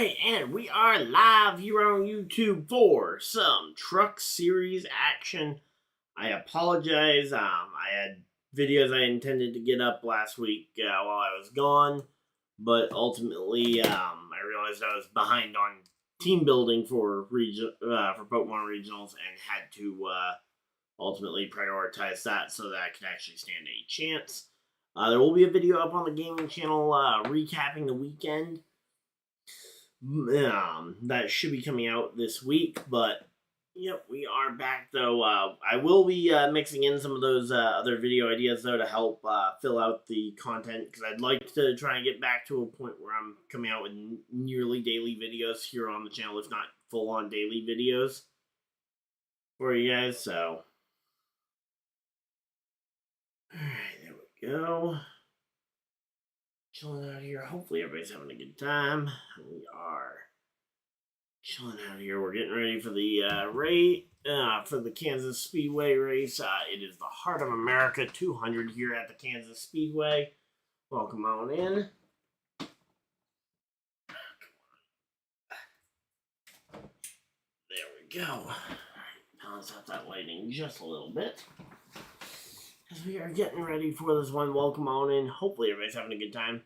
Alright, and we are live here on YouTube for some Truck Series action. I apologize, I had videos I intended to get up last week while I was gone, but ultimately I realized I was behind on team building for Pokemon Regionals and had to ultimately prioritize that so that I could actually stand a chance. There will be a video up on the gaming channel recapping the weekend. That should be coming out this week, but yep, we are back though. I will be mixing in some of those other video ideas though to help fill out the content, because I'd like to try and get back to a point where I'm coming out with nearly daily videos here on the channel, if not full-on daily videos for you guys. So, alright, there we go. Chilling out here. Hopefully everybody's having a good time. We are chilling out here. We're getting ready for the for the Kansas Speedway race. It is the Heart of America 200 here at the Kansas Speedway. Welcome on in. There we go. All right, balance out that lighting just a little bit, as we are getting ready for this one. Welcome on in. Hopefully everybody's having a good time.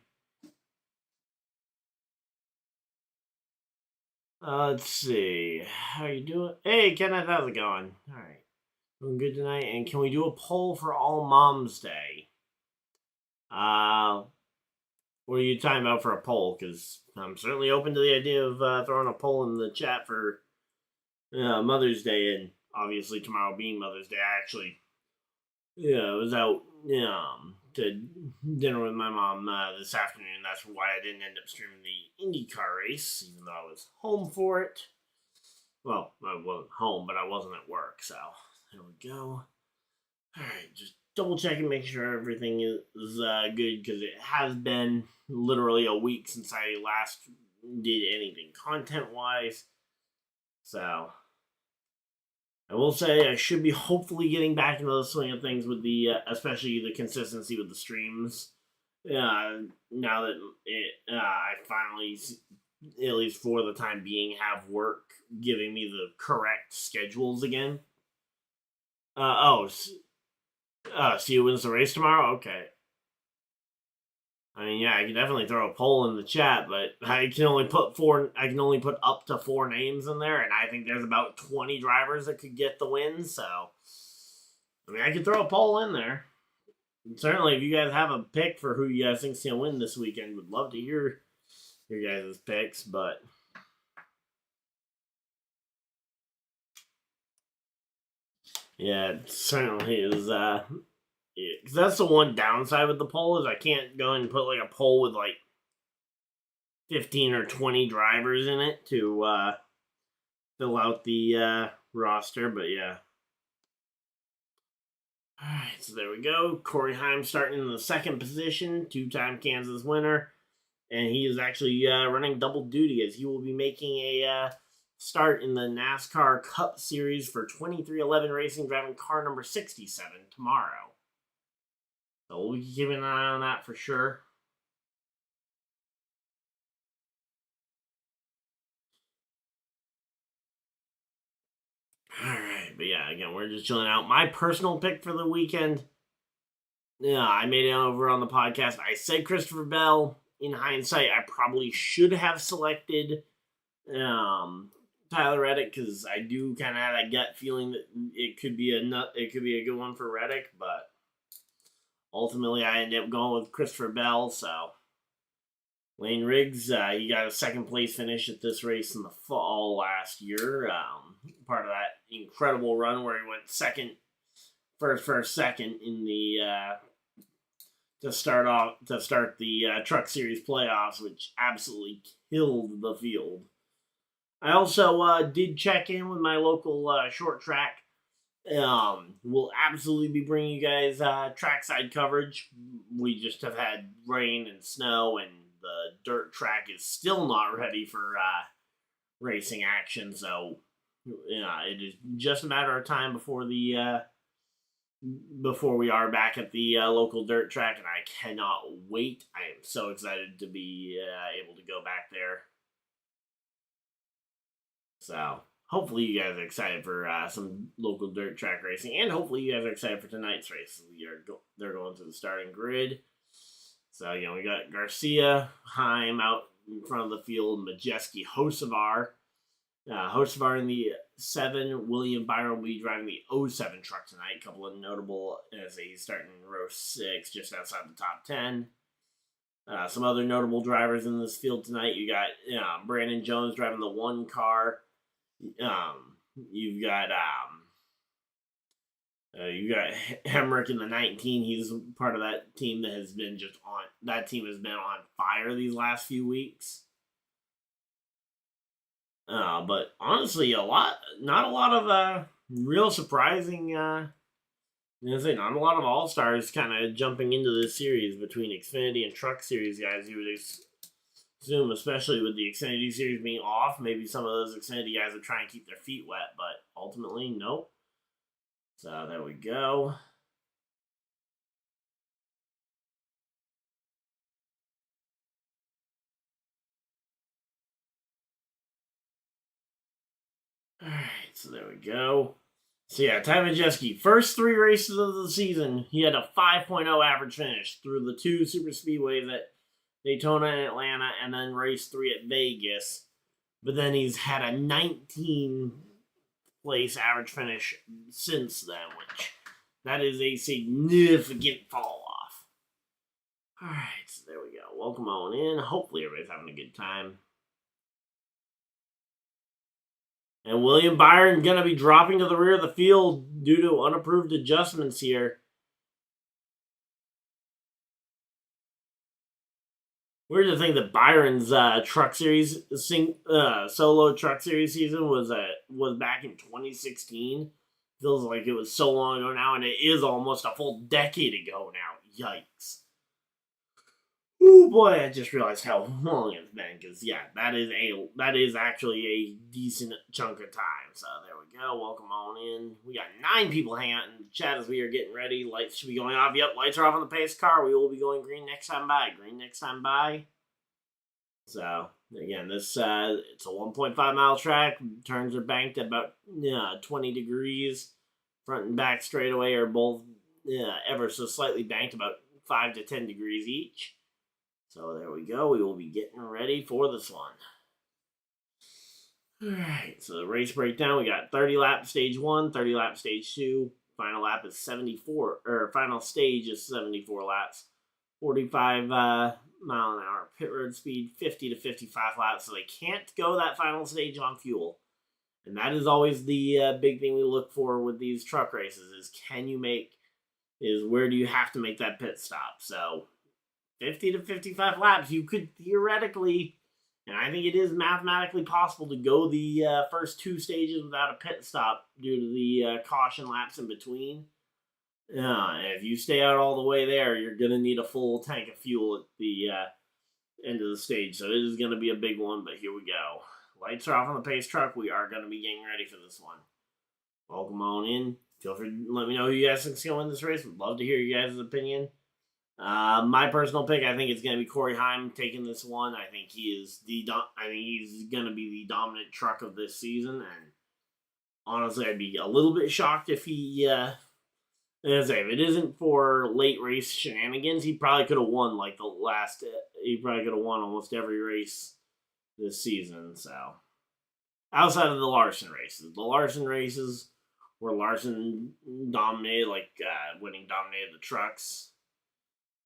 Let's see. How you doing? Hey, Kenneth, how's it going? All right. Doing good tonight. And can we do a poll for All Moms Day? What are you talking about for a poll? Because I'm certainly open to the idea of throwing a poll in the chat for Mother's Day. And obviously tomorrow being Mother's Day, I actually was out to dinner with my mom this afternoon. That's why I didn't end up streaming the IndyCar race, even though I was home for it. Well, I wasn't home, but I wasn't at work, so there we go. Alright, just double checking, make sure everything is good, because it has been literally a week since I last did anything content-wise. So I will say I should be hopefully getting back into the swing of things with the, especially the consistency with the streams. Now that I finally, at least for the time being, have work giving me the correct schedules again. See who wins the race tomorrow? Okay. I mean, yeah, I can definitely throw a poll in the chat, but I can only put up to 4 names in there, and I think there's about 20 drivers that could get the win, so I mean, I could throw a poll in there. And certainly, if you guys have a pick for who you guys think's gonna win this weekend, would love to hear your guys' picks, but yeah, it certainly is because that's the one downside with the poll, is I can't go and put like a poll with like 15 or 20 drivers in it to fill out the roster, but yeah. Alright, so there we go. Coreyhiem starting in the second position, 2-time Kansas winner, and he is actually running double duty, as he will be making a start in the NASCAR Cup Series for 2311 Racing, driving car number 67 tomorrow. So we'll be keeping an eye on that for sure. Alright, but yeah, again, we're just chilling out. My personal pick for the weekend, I made it over on the podcast. I said Christopher Bell. In hindsight, I probably should have selected Tyler Reddick, because I do kind of have that gut feeling that it could be a good one for Reddick, but ultimately I ended up going with Christopher Bell. So Lane Riggs, he got a second place finish at this race in the fall last year. Part of that incredible run where he went second in the to start the Truck Series playoffs, which absolutely killed the field. I also did check in with my local short track. We'll absolutely be bringing you guys trackside coverage. We just have had rain and snow, and the dirt track is still not ready for racing action. So, it is just a matter of time before we are back at the local dirt track, and I cannot wait. I am so excited to be able to go back there. So hopefully you guys are excited for some local dirt track racing, and hopefully you guys are excited for tonight's race. They're going to the starting grid. So we got Garcia, Heim out in front of the field, Majeski, Hocevar. Hocevar in the 7, William Byron will be driving the 07 truck tonight. A couple of notable as he's starting in row 6, just outside the top 10. Some other notable drivers in this field tonight. You got Brandon Jones driving the 1 car. You've got Hemrick in the 19. He's part of that team that has been on fire these last few weeks. But honestly, not a lot of real surprising. Not a lot of all-stars kind of jumping into this series between Xfinity and Truck Series guys. You would assume, especially with the Xfinity Series being off, maybe some of those Xfinity guys would try and keep their feet wet, but ultimately, nope. So there we go. Alright, so there we go. So yeah, Ty Majeski, first 3 races of the season, he had a 5.0 average finish through the 2 super speedways at Daytona and Atlanta, and then race 3 at Vegas. But then he's had a 19 place average finish since then, which that is a significant fall off. Alright, so there we go. Welcome on in. Hopefully everybody's having a good time. And William Byron going to be dropping to the rear of the field due to unapproved adjustments here. Weird to think that Byron's truck series solo truck series season was back in 2016. Feels like it was so long ago now, and it is almost a full decade ago now. Yikes! Oh boy, I just realized how long it's been. Because yeah, that is actually a decent chunk of time. So there we go. Welcome on in. We got 9 people hanging out in the chat as we are getting ready. Lights should be going off. Yep, lights are off on the pace car. We will be going green next time by. Green next time by. So again, this it's a 1.5 mile track. Turns are banked at about 20 degrees. Front and back straightaway are both ever so slightly banked, about 5 to 10 degrees each. So there we go. We will be getting ready for this one. Alright, so the race breakdown. We got 30 lap stage 1, 30 lap stage 2. Final lap is 74, or final stage is 74 laps. 45 mile an hour pit road speed, 50 to 55 laps. So they can't go that final stage on fuel. And that is always the big thing we look for with these truck races is where do you have to make that pit stop. So 50 to 55 laps, you could theoretically, and I think it is mathematically possible to go the first 2 stages without a pit stop due to the caution laps in between. If you stay out all the way there, you're going to need a full tank of fuel at the end of the stage. So it is going to be a big one, but here we go. Lights are off on the pace truck. We are going to be getting ready for this one. Welcome on in. Feel free to let me know who you guys think is going to win this race. Would love to hear you guys' opinion. My personal pick, I think it's going to be Corey Heim taking this one. I think he's going to be the dominant truck of this season, and honestly, I'd be a little bit shocked if he. If it isn't for late race shenanigans, he probably could have won He probably could have won almost every race this season. So, outside of the Larson races, where Larson dominated, dominated the trucks.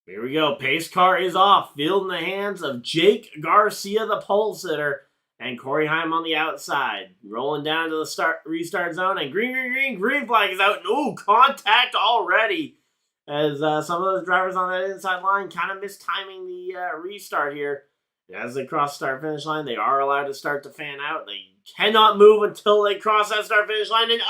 Here we go. Pace car is off. Field in the hands of Jake Garcia, the pole sitter, and Corey Heim on the outside. Rolling down to the restart zone, and green flag is out. No contact already. As some of those drivers on that inside line kind of mistiming the restart here. As they cross the start-finish line, they are allowed to start to fan out. They cannot move until they cross that start-finish line. And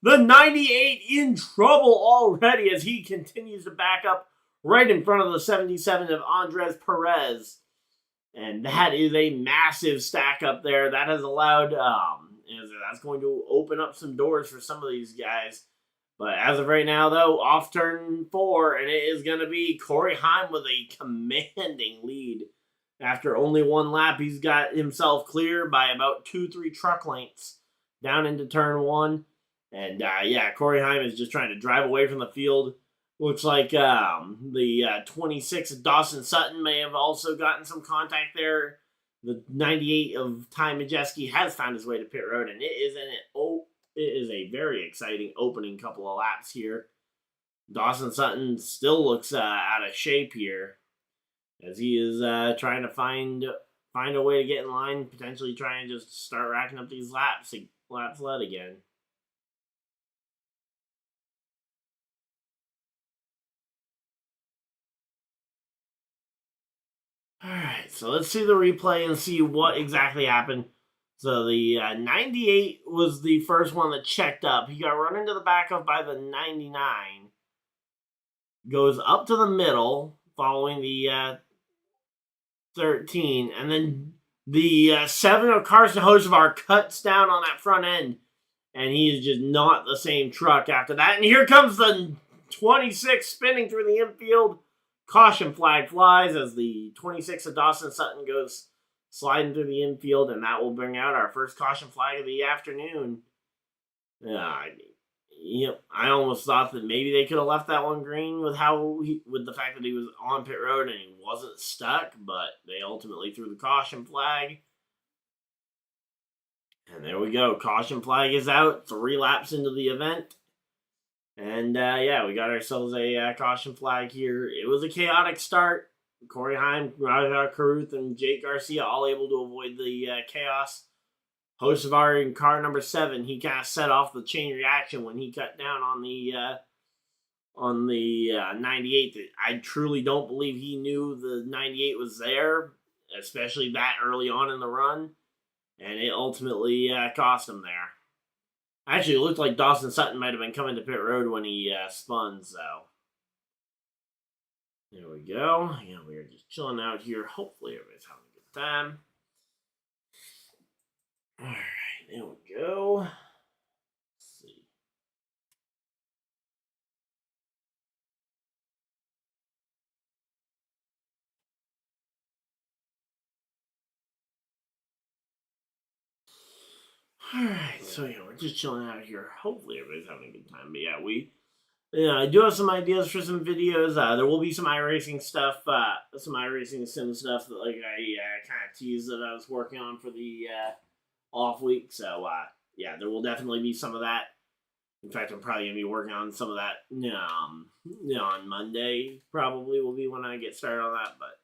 the 98 in trouble already as he continues to back up right in front of the 77 of Andres Perez. And that is a massive stack up there. That has allowed, that's going to open up some doors for some of these guys. But as of right now, though, off turn 4, and it is going to be Corey Heim with a commanding lead After only one lap, he's got himself clear by about 2-3 truck lengths down into turn one. And yeah, Coreyhiem is just trying to drive away from the field. Looks like the 26 Dawson Sutton may have also gotten some contact there. The 98 of Ty Majeski has found his way to pit road, and it is a very exciting opening couple of laps here. Dawson Sutton still looks out of shape here, as he is trying to find a way to get in line, potentially trying to just start racking up these laps led again. Alright, so let's see the replay and see what exactly happened. So the 98 was the first one that checked up. He got run into the back of by the 99. Goes up to the middle, following the 13. And then the 7 of Carson Hocevar cuts down on that front end. And he is just not the same truck after that. And here comes the 26 spinning through the infield. Caution flag flies as the 26 of Dawson Sutton goes sliding through the infield, and that will bring out our first caution flag of the afternoon. Yep, I almost thought that maybe they could have left that one green with the fact that he was on pit road and he wasn't stuck, but they ultimately threw the caution flag. And there we go. Caution flag is out. 3 laps into the event. And yeah, we got ourselves a caution flag here. It was a chaotic start. Coreyhiem, Raja Caruth, and Jake Garcia all able to avoid the chaos. Hocevar in car number 7, he kind of set off the chain reaction when he cut down on the 98. I truly don't believe he knew the 98 was there, especially that early on in the run, and it ultimately cost him there. Actually, it looked like Dawson Sutton might have been coming to pit road when he spun, so. There we go. Yeah, we are just chilling out here. Hopefully everybody's having a good time. Alright, there we go. Let's see. Alright, so yeah, we're just chilling out here. Hopefully everybody's having a good time. But yeah, I do have some ideas for some videos. There will be some iRacing stuff, some iRacing sim stuff that like I kind of teased that I was working on for the off week. So yeah, there will definitely be some of that. In fact, I'm probably gonna be working on some of that on Monday. Probably will be when I get started on that. But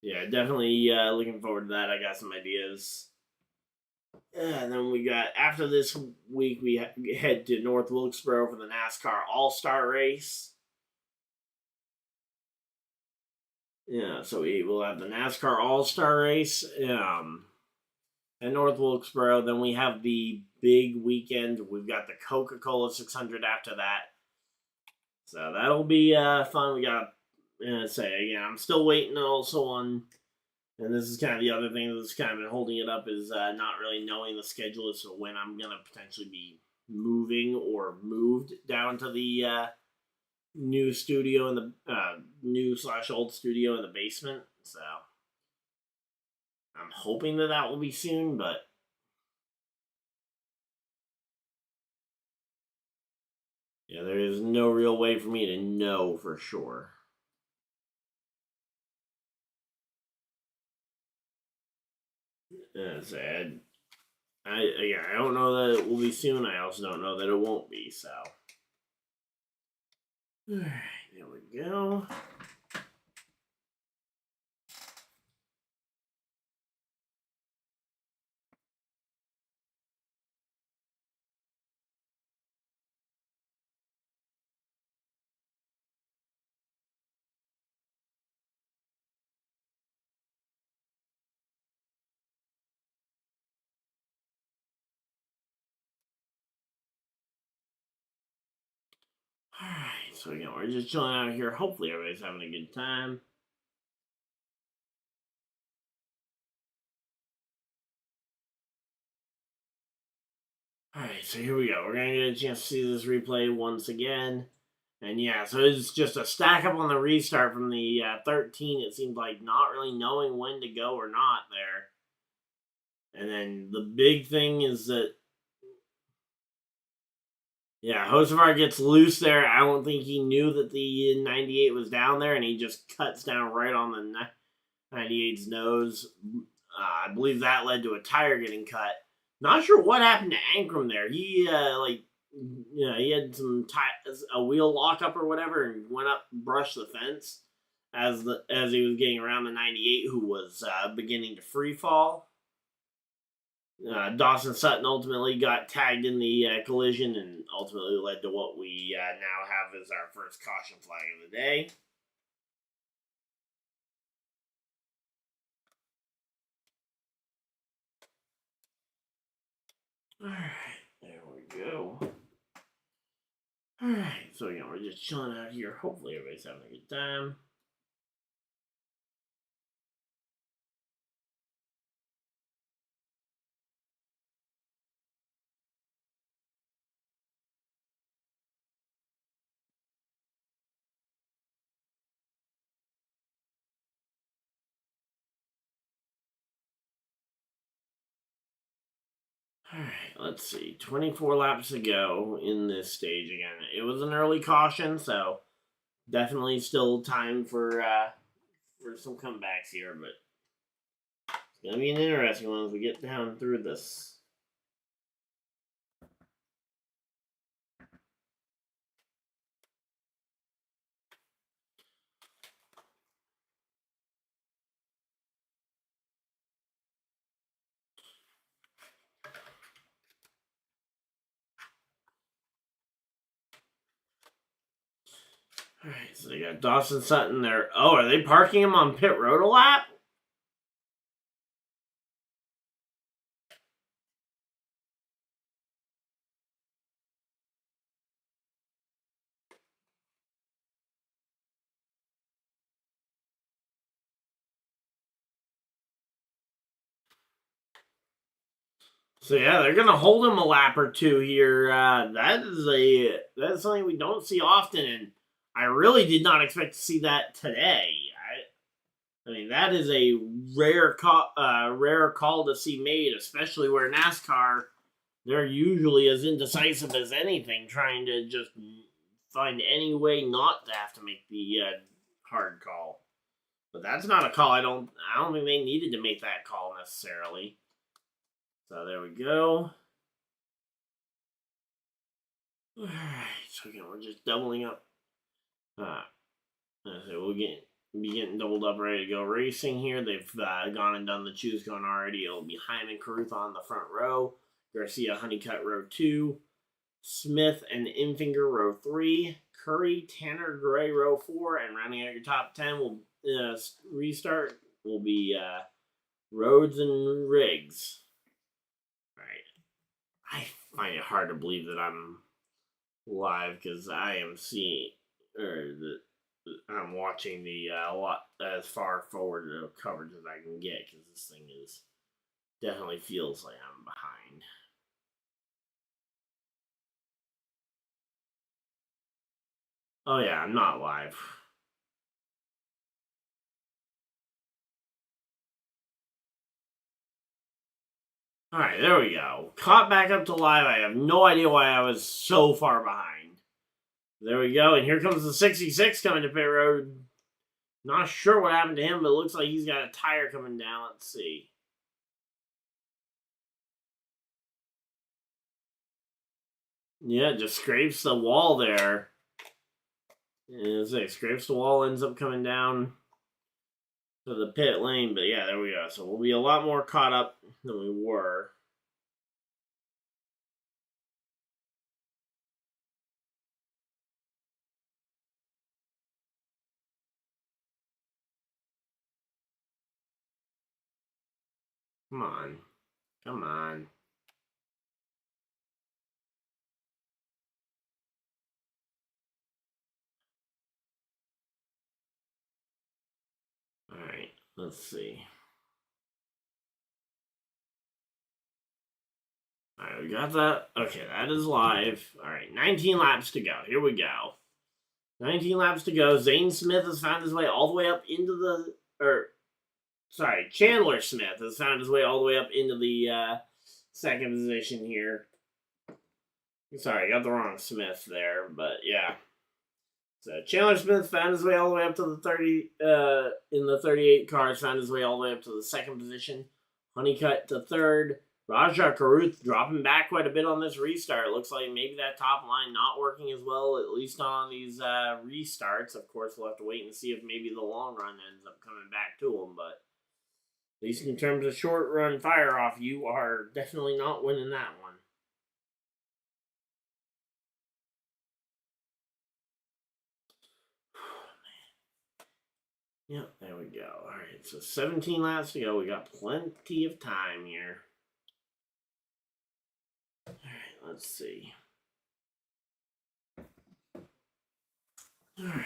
yeah, definitely looking forward to that. I got some ideas. And then we got, after this week, we head to North Wilkesboro for the NASCAR All-Star Race. Yeah, so we will have the NASCAR All-Star Race at North Wilkesboro. Then we have the big weekend. We've got the Coca-Cola 600 after that. So that'll be fun. We got to say, again, I'm still waiting also on... And this is kind of the other thing that's kind of been holding it up is not really knowing the schedule as to when I'm going to potentially be moving or moved down to the new studio in the new/old studio in the basement. So I'm hoping that will be soon, but yeah, there is no real way for me to know for sure. Sad. I don't know that it will be soon. I also don't know that it won't be. So, all right, there we go. Alright, so again, we're just chilling out here. Hopefully everybody's having a good time. Alright, so here we go. We're going to get a chance to see this replay once again. And yeah, so it's just a stack up on the restart from the 13. It seemed like not really knowing when to go or not there. And then the big thing is that, yeah, Hocevar gets loose there. I don't think he knew that the 98 was down there, and he just cuts down right on the 98's nose. I believe that led to a tire getting cut. Not sure what happened to Ankrum there. He he had a wheel lockup or whatever, and went up, brushed the fence as he was getting around the 98, who was beginning to free fall. Dawson Sutton ultimately got tagged in the collision, and ultimately led to what we now have as our first caution flag of the day. Alright, there we go. Alright, so we're just chilling out here. Hopefully everybody's having a good time. Alright, let's see. 24 laps to go in this stage again. It was an early caution, so definitely still time for some comebacks here, but it's gonna be an interesting one as we get down through this. Alright, so they got Dawson Sutton there. Oh, are they parking him on pit road a lap? So yeah, they're gonna hold him a lap or two here. That is something we don't see often, and I really did not expect to see that today. I mean, that is a rare call to see made, especially where NASCAR, they're usually as indecisive as anything, trying to just find any way not to have to make the hard call. But that's not a call. I don't think they needed to make that call necessarily. So there we go. Alright, so again, we're just doubling up. So we'll be getting doubled up, ready to go racing here. They've gone and done the choose cone already. It'll be Hyman Caruth on the front row, Garcia Honeycutt row 2, Smith and Infinger row 3, Curry, Tanner, Gray row 4, and rounding out your top 10 will restart will be Rhodes and Riggs. I find it hard to believe that I'm live because I am seeing, I'm watching the lot as far forward of coverage as I can get because this thing is definitely feels like I'm behind. Oh yeah, I'm not live. Alright, there we go. Caught back up to live. I have no idea why I was so far behind. There we go, and here comes the 66 coming to pit road. Not sure what happened to him, but it looks like he's got a tire coming down. Let's see. Yeah, just scrapes the wall there. As it scrapes the wall, ends up coming down to the pit lane. But yeah, there we go. So we'll be a lot more caught up than we were. Come on. Come on. Alright, let's see. Alright, we got that. Okay, that is live. Alright, 19 laps to go. Here we go. 19 laps to go. Zane Smith has found his way all the way up into the, Chandler Smith has found his way all the way up into the second position here. Sorry, I got the wrong Smith there, but yeah. So Chandler Smith found his way all the way up to the 30, in the 38 cars, found his way all the way up to the second position. Honeycutt to third. Raja Karuth dropping back quite a bit on this restart. It looks like maybe that top line not working as well, at least on these restarts. Of course, we'll have to wait and see if maybe the long run ends up coming back to them, but at least in terms of short run fire off, you are definitely not winning that one. Yep, there we go. All right, so 17 laps to go. We got plenty of time here. All right, let's see. All right.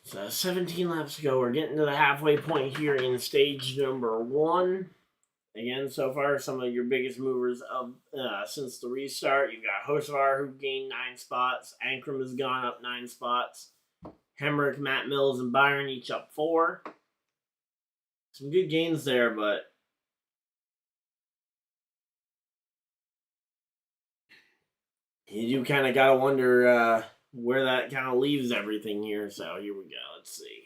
So 17 laps to go. We're getting to the halfway point here in stage number 1. Again, so far, some of your biggest movers of since the restart. You've got Hocevar, who gained 9 spots. Ankrum has gone up 9 spots. Hemrick, Matt Mills, and Byron each up 4. Some good gains there, but you do kind of got to wonder where that kind of leaves everything here. So here we go. Let's see.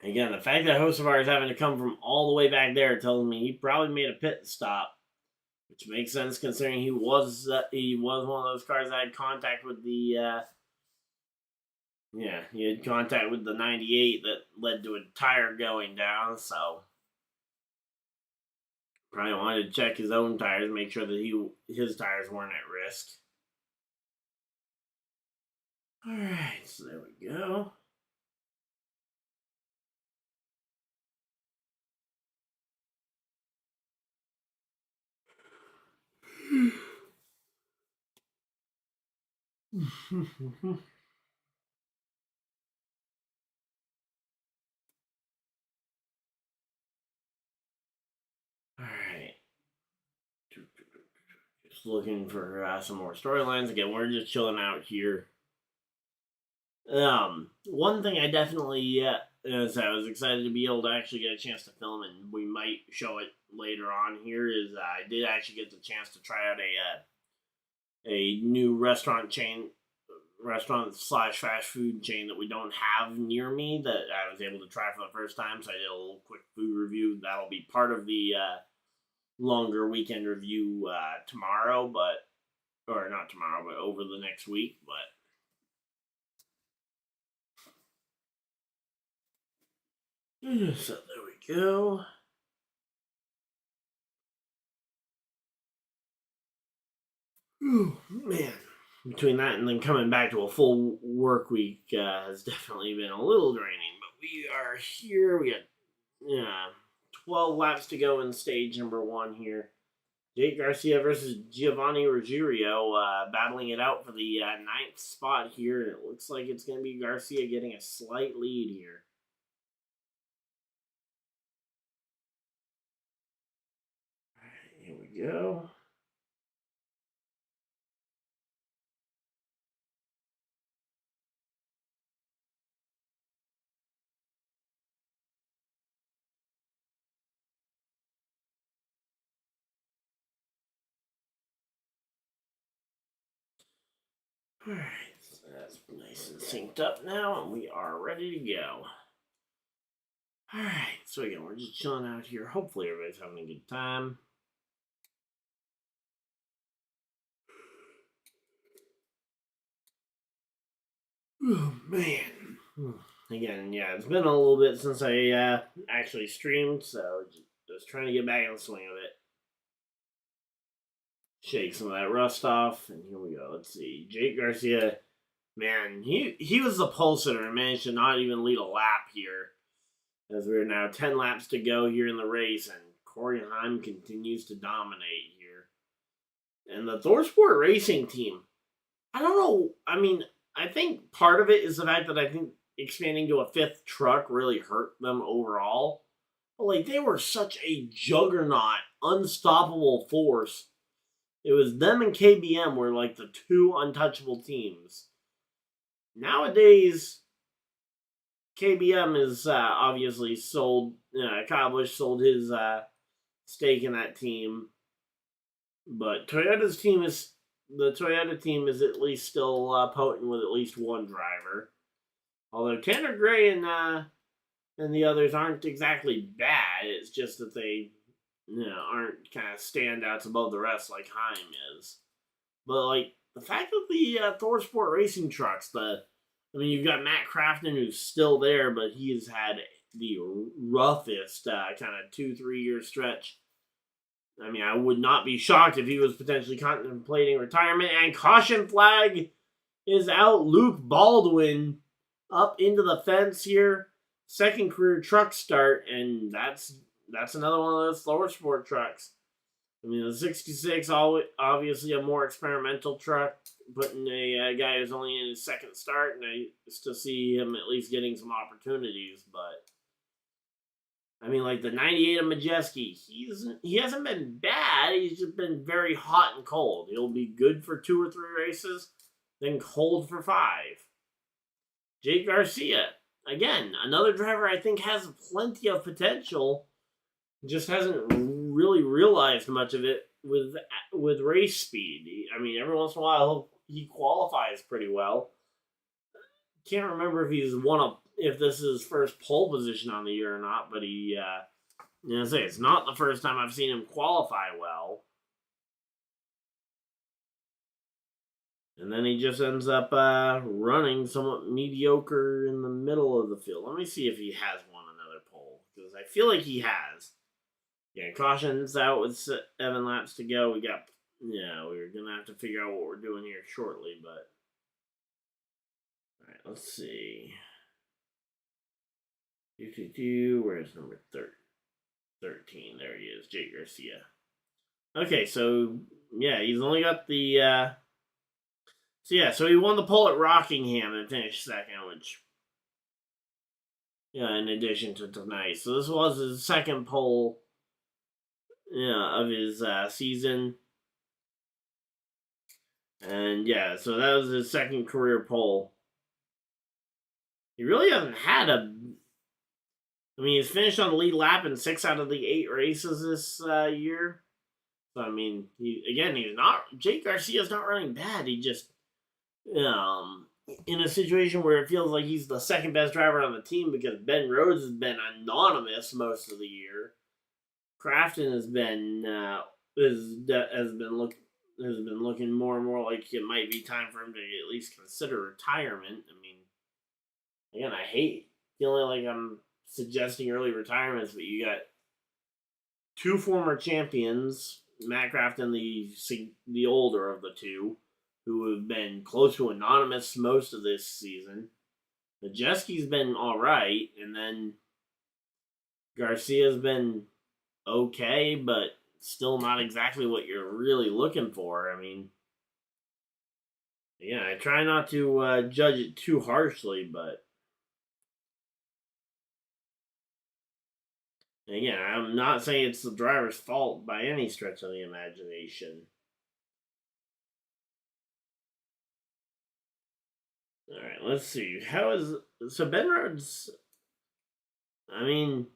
Again, the fact that Hocevar is having to come from all the way back there tells me he probably made a pit stop, which makes sense considering he was one of those cars that had contact with the he had contact with the 98 that led to a tire going down. So probably wanted to check his own tires, make sure that his tires weren't at risk. All right, so there we go. Alright. Just looking for some more storylines. Again, we're just chilling out here. One thing I definitely is I was excited to be able to actually get a chance to film, and we might show it later on here, is I did actually get the chance to try out a new restaurant slash fast food chain that we don't have near me that I was able to try for the first time. So I did a little quick food review. That'll be part of the longer weekend review tomorrow, or not tomorrow, but over the next week. But so there we go. Ooh, man. Between that and then coming back to a full work week has definitely been a little draining. But we are here. We got 12 laps to go in stage number 1 here. Jake Garcia versus Giovanni Ruggiero battling it out for the 9th spot here. It looks like it's going to be Garcia getting a slight lead here. All right, here we go. Alright, so that's nice and synced up now, and we are ready to go. Alright, so again, we're just chilling out here. Hopefully everybody's having a good time. Oh, man. Again, yeah, it's been a little bit since I actually streamed, so just trying to get back in the swing of it. Shake some of that rust off, and here we go. Let's see. Jake Garcia, man, he was the pole sitter and managed to not even lead a lap here, as we're now 10 laps to go here in the race, and coreyhiem continues to dominate here. And the ThorSport Racing team, I don't know. I mean, I think part of it is the fact that I think expanding to a 5th truck really hurt them overall. But, like, they were such a juggernaut, unstoppable force it was them and KBM were like the two untouchable teams. Nowadays, KBM is obviously sold. Kyle Busch sold his stake in that team, but Toyota team is at least still potent with at least one driver. Although Tanner Gray and the others aren't exactly bad. It's just that they aren't kind of standouts above the rest like Heim is. But like the fact that the Thor Sport Racing trucks, you've got Matt Crafton who's still there, but he has had the roughest kind of 2-3 year stretch. I mean, I would not be shocked if he was potentially contemplating retirement. And caution flag is out. Luke Baldwin up into the fence here. Second career truck start, and that's another one of those Thor Sport trucks. I mean, the 66, obviously a more experimental truck, putting a guy who's only in his second start, and I still see him at least getting some opportunities. But I mean, like the 98 of Majeski, he hasn't been bad. He's just been very hot and cold. He'll be good for 2 or 3 races, then cold for 5. Jake Garcia, again, another driver I think has plenty of potential, just hasn't really realized much of it with race speed. I mean, every once in a while he qualifies pretty well. Can't remember if this is his first pole position on the year or not, but it's not the first time I've seen him qualify well. And then he just ends up running somewhat mediocre in the middle of the field. Let me see if he has won another pole, because I feel like he has. Yeah, caution's out with 7 laps to go. We're going to have to figure out what we're doing here shortly, but... Alright, let's see. Where's number 13? There he is, Jake Garcia. Okay, so, yeah, he's only got the... So he won the pole at Rockingham and finished second, which... in addition to tonight. So this was his second pole... of his season. And so that was his second career pole. He really hasn't had he's finished on the lead lap in 6 out of the 8 races this year. So, Jake Garcia's not running bad. He just, in a situation where it feels like he's the second best driver on the team because Ben Rhodes has been anonymous most of the year. Crafton has been looking more and more like it might be time for him to at least consider retirement. I mean, again, I hate feeling like I'm suggesting early retirements, but you got 2 former champions, Matt Crafton, the older of the 2, who have been close to anonymous most of this season. Majeski's been all right, and then Garcia's been okay, but still not exactly what you're really looking for. I mean, I try not to judge it too harshly, but again, I'm not saying it's the driver's fault by any stretch of the imagination. All right, let's see. So Ben Rhodes? I mean,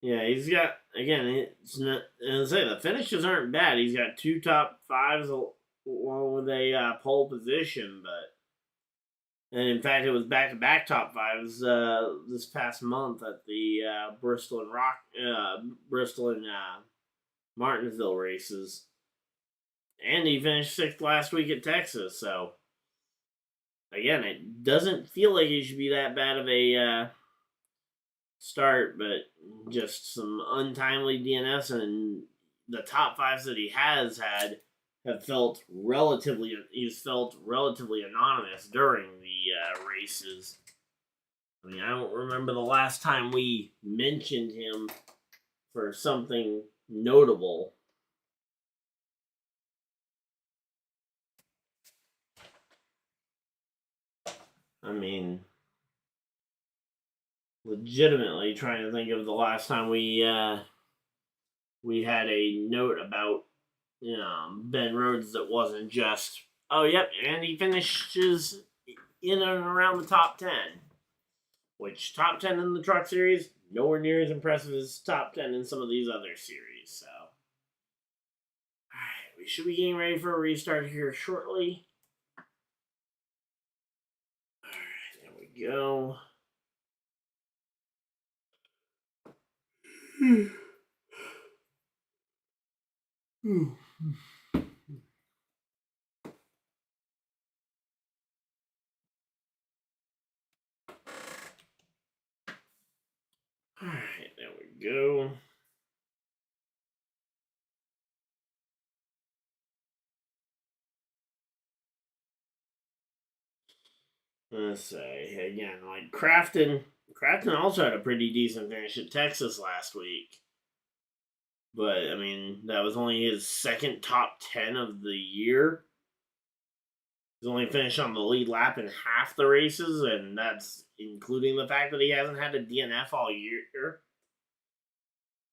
he's got, again, the finishes aren't bad. He's got 2 top 5s along with a pole position, and in fact, it was back-to-back top 5s this past month at the Bristol and Martinsville races. And he finished 6th last week at Texas, so again, it doesn't feel like he should be that bad of a start, but just some untimely DNS, and the top 5s that he has had he's felt relatively anonymous during the races. I mean, I don't remember the last time we mentioned him for something notable. I mean, legitimately trying to think of the last time we had a note about been roads that wasn't just, oh, yep, and he finishes in and around the top 10. Which, top 10 in the truck series, nowhere near as impressive as top 10 in some of these other series, so. Alright, we should be getting ready for a restart here shortly. Alright, there we go. Alright, there we go. Let's say, again, like Crafton also had a pretty decent finish at Texas last week. But, I mean, that was only his second top 10 of the year. He's only finished on the lead lap in half the races, and that's including the fact that he hasn't had a DNF all year.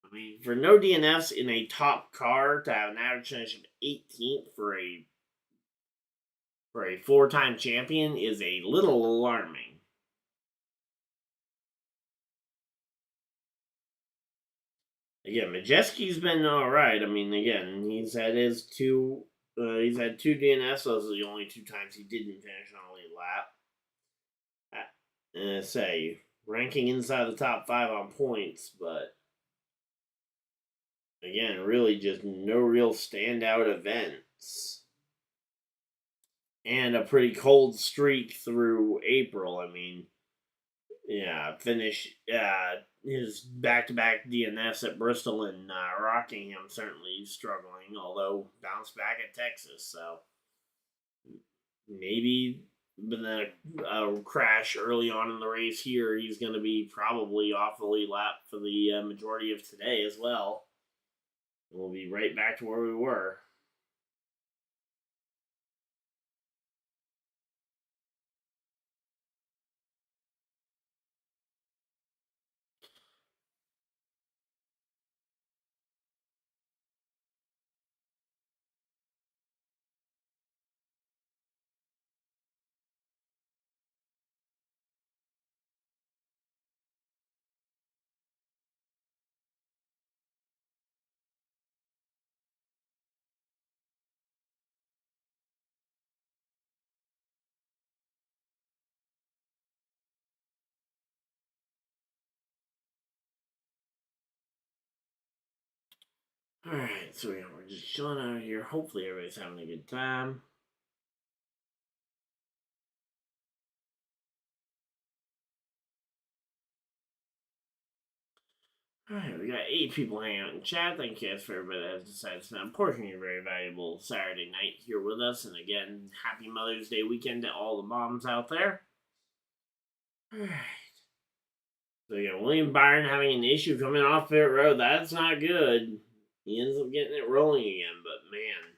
I mean, for no DNFs in a top car to have an average finish of 18th for a four-time champion is a little alarming. Again, Majeski's been all right. I mean, again, he's had two DNFs. Those are the only two times he didn't finish on a lead lap. Say ranking inside the top 5 on points, but again, really just no real standout events. And a pretty cold streak through April. I mean, his back-to-back DNFs at Bristol and Rockingham certainly struggling, although bounced back at Texas, so maybe but then a crash early on in the race here, he's going to be probably off the lead lap for the majority of today as well. We'll be right back to where we were. Alright, so we're just chilling out here. Hopefully everybody's having a good time. Alright, we got 8 people hanging out in chat. Thank you guys for everybody that has decided to spend a portion of your very valuable Saturday night here with us. And again, happy Mother's Day weekend to all the moms out there. Alright. So yeah, William Byron having an issue coming off pit road. That's not good. He ends up getting it rolling again, but man.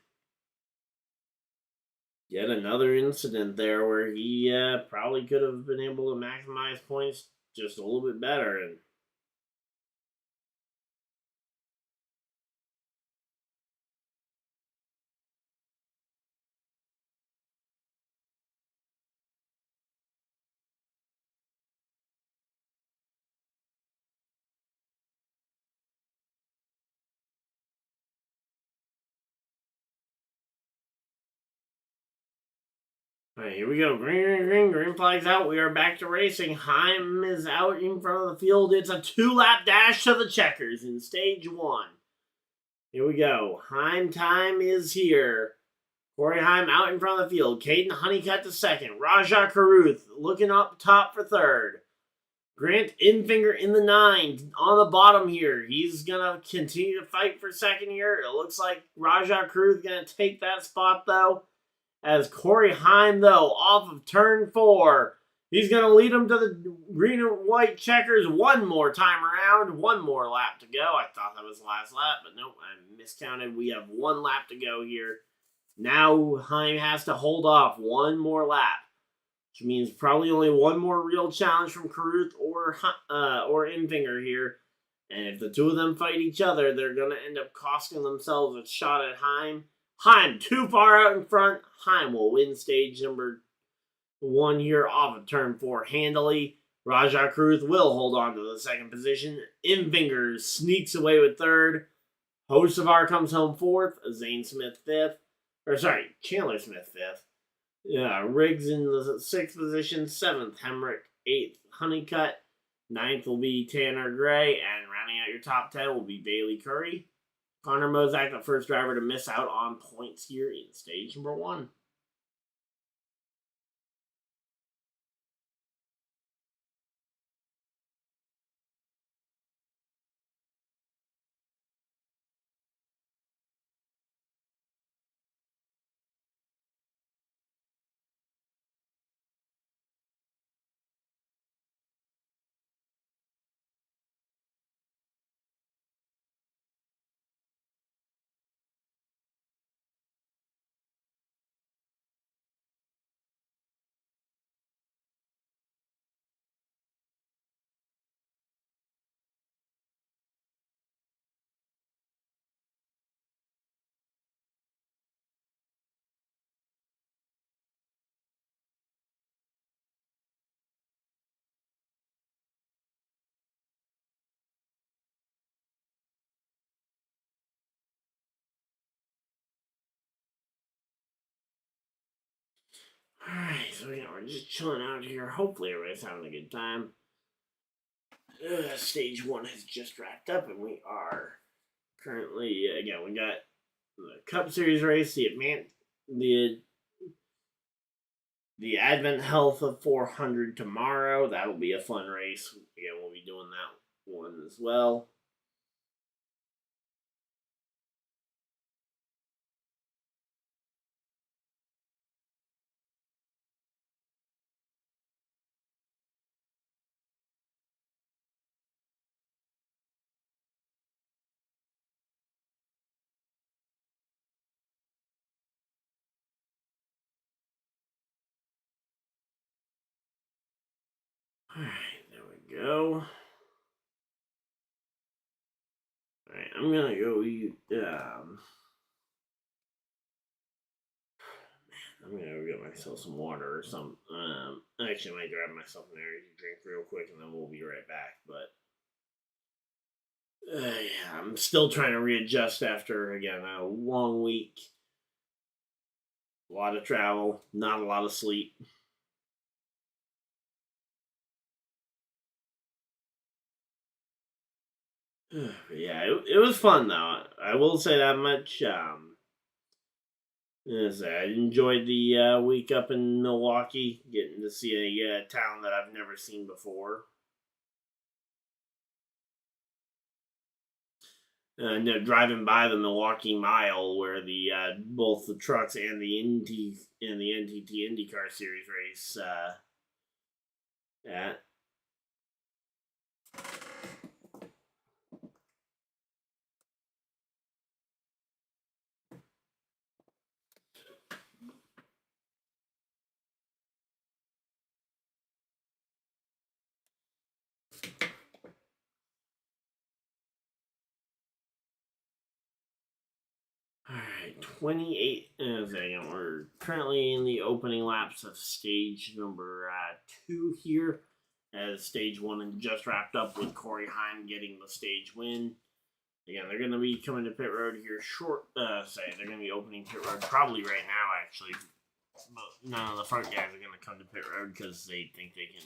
Yet another incident there where he probably could have been able to maximize points just a little bit better. And alright, here we go. Green flag's out. We are back to racing. Heim is out in front of the field. It's a 2-lap dash to the checkers in stage 1. Here we go. Heim time is here. Corey Heim out in front of the field. Caden Honeycutt to second. Raja Caruth looking up top for third. Grant Infinger in the 9 on the bottom here. He's going to continue to fight for second here. It looks like Raja Caruth going to take that spot, though. As Corey Heim, though, off of turn 4. He's going to lead him to the green and white checkers one more time around. One more lap to go. I thought that was the last lap, but nope, I miscounted. We have 1 lap to go here. Now Heim has to hold off one more lap, which means probably only one more real challenge from Caruth or Infinger here. And if the two of them fight each other, they're going to end up costing themselves a shot at Heim. Heim too far out in front. Heim will win stage number 1 here off of turn 4 handily. Rajah Cruz will hold on to the second position. Fingers sneaks away with third. Hocevar comes home fourth. Zane Smith fifth. Chandler Smith fifth. Riggs in the sixth position. Seventh, Hemrick. Eighth, Honeycutt. Ninth will be Tanner Gray. And rounding out your top 10 will be Bailey Curry. Connor Mozak, the first driver to miss out on points here in stage number 1. Alright, so we're just chilling out here. Hopefully everybody's having a good time. Stage 1 has just wrapped up, and we are currently, again, we got the Cup Series race, the Advent Health of 400 tomorrow. That'll be a fun race. Again, we'll be doing that one as well. Alright, there we go. Alright, I'm gonna go eat, I'm gonna go get myself some water or something. Actually, I might grab myself an energy drink real quick and then we'll be right back. But yeah, I'm still trying to readjust after, again, a long week. A lot of travel, not a lot of sleep. Yeah, it was fun though. I will say that much. I enjoyed the week up in Milwaukee, getting to see a town that I've never seen before. Driving by the Milwaukee Mile, where the both the trucks and the NTT IndyCar Series race at. Alright, 28. We're currently in the opening laps of stage number 2 here. As stage 1 just wrapped up with coreyhiem getting the stage win. Again, they're going to be coming to pit road here they're going to be opening pit road probably right now, actually. But none of the front guys are going to come to pit road because they think they can,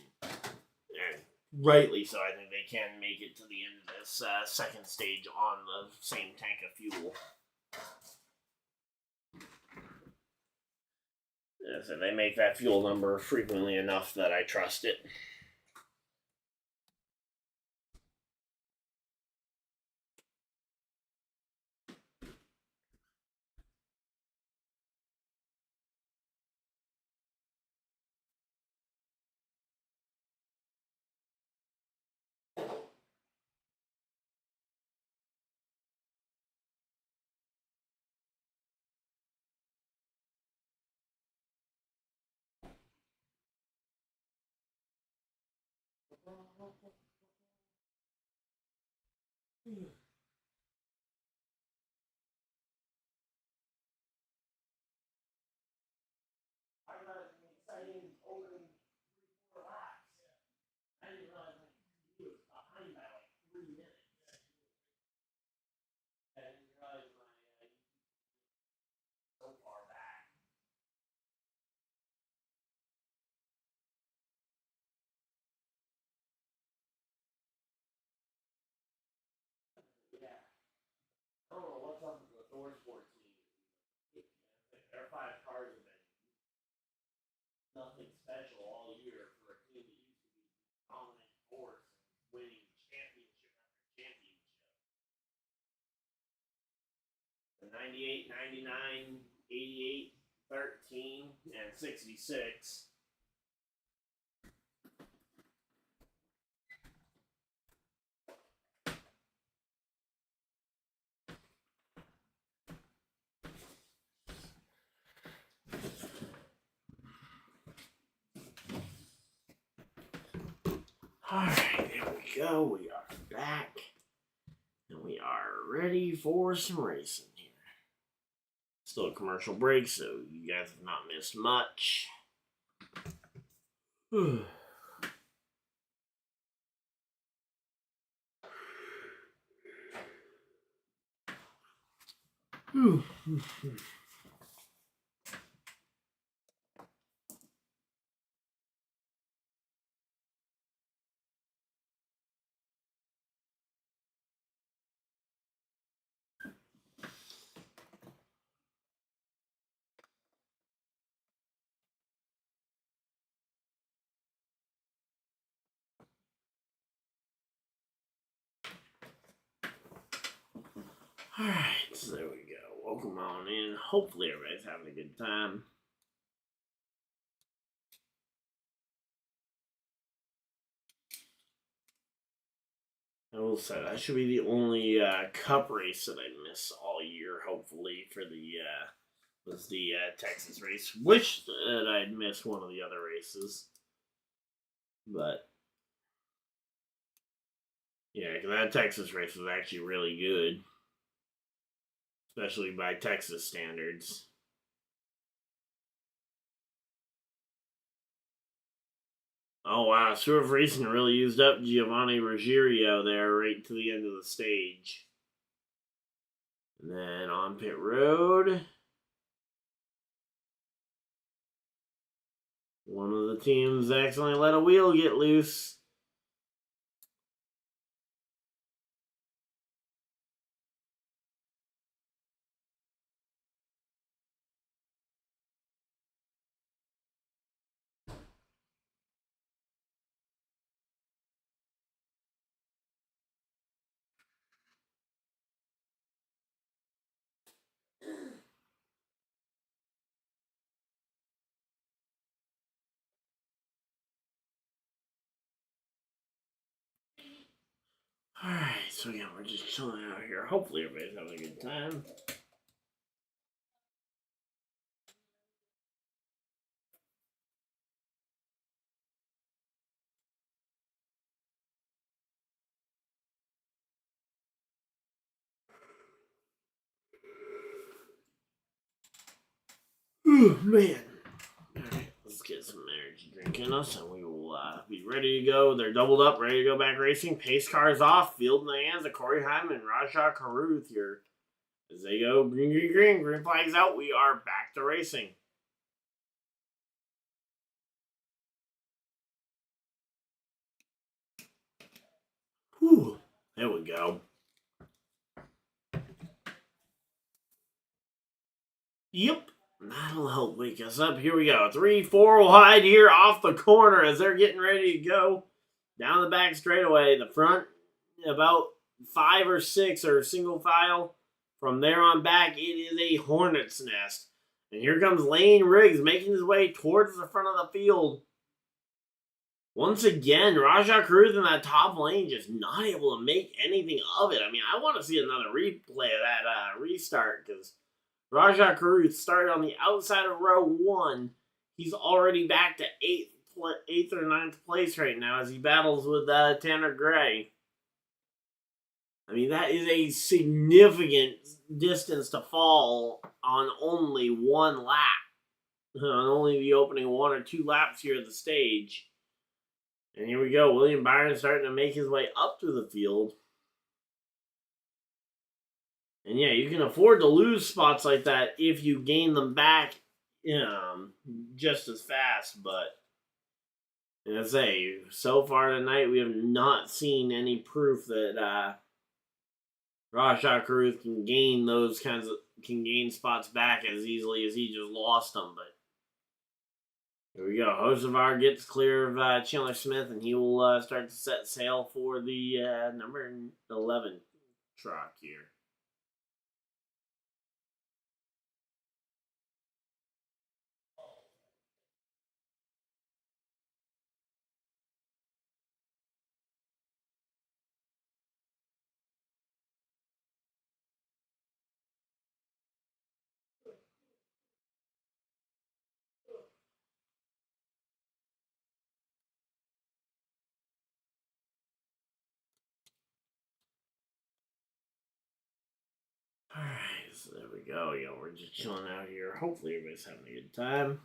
and rightly so, I think they can make it to the end of this second stage on the same tank of fuel. So they make that fuel number frequently enough that I trust it. I don't know what's up with the Thor Sport team. Their 5 cars have been nothing special all year for a team that used to be dominant force and winning championship after championship. The 98, 99, 88, 13, and 66. Alright, there we go. We are back. And we are ready for some racing here. Still a commercial break, so you guys have not missed much. Alright, so there we go. Welcome on in. Hopefully everybody's having a good time. I will say that should be the only cup race that I miss all year, hopefully, for the was the Texas race. Wish that I'd missed one of the other races. But yeah, because that Texas race was actually really good. Especially by Texas standards. Oh wow, Swerve Racing really used up Giovanni Ruggiero there right to the end of the stage. And then on pit road, one of the teams accidentally let a wheel get loose. Alright, so yeah, we're just chilling out here. Hopefully everybody's having a good time. Oh, man. Alright, let's get some energy drink in us and we will be ready to go. They're doubled up, ready to go back racing. Pace cars off, field in the hands of coreyhiem and Rajah Caruth here. As they go, green, green, green, green flags out, we are back to racing. Whew, there we go. Yep, that'll help wake us up. Here we go. 3-4 wide here off the corner as they're getting ready to go down the back straightaway. The front, about 5 or 6 are single file. From there on back, it is a hornet's nest. And here comes Lane Riggs making his way towards the front of the field. Once again, Rajah Caruth in that top lane just not able to make anything of it. I mean, I want to see another replay of that restart because Rajah Caruth started on the outside of row 1. He's already back to 8th or 9th place right now as he battles with Tanner Gray. I mean, that is a significant distance to fall on only one lap. On only the opening 1 or 2 laps here at the stage. And here we go. William Byron starting to make his way up to the field. And yeah, you can afford to lose spots like that if you gain them back just as fast. But as I say, so far tonight, we have not seen any proof that Rashad Caruth can gain spots back as easily as he just lost them. But here we go. Hocevar gets clear of Chandler Smith, and he will start to set sail for the number 11 truck here. Alright, so there we go. We're just chilling out here. Hopefully everybody's having a good time.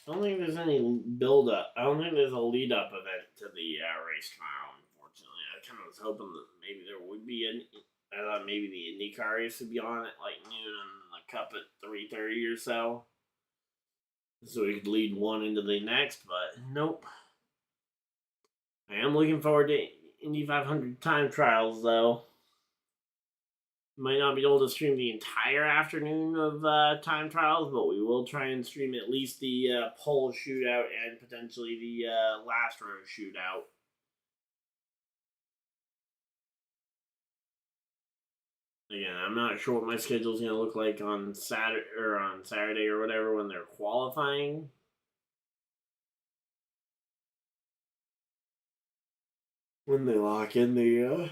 I don't think there's any build-up. I don't think there's a lead-up event to the race tomorrow, unfortunately. I kind of was hoping that maybe there would be I thought maybe the IndyCar race would be on at like noon and the Cup at 3:30 or so. So we could lead one into the next, but nope. I am looking forward to Indy 500 time trials, though. Might not be able to stream the entire afternoon of time trials, but we will try and stream at least the pole shootout and potentially the last row shootout. Again, I'm not sure what my schedule is going to look like on Saturday or whatever when they're qualifying. When they lock in the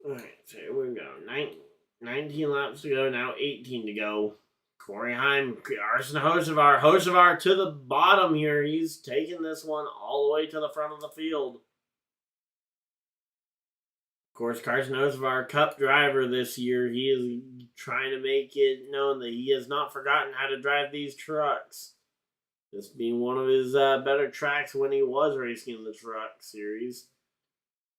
Alright, so here we go. 19 laps to go, now 18 to go. Corey Hiem, Arsen Hocevar to the bottom here. He's taking this one all the way to the front of the field. Of course, Carson Hocevar, Cup driver this year. He is trying to make it known that he has not forgotten how to drive these trucks. This being one of his better tracks when he was racing in the truck series.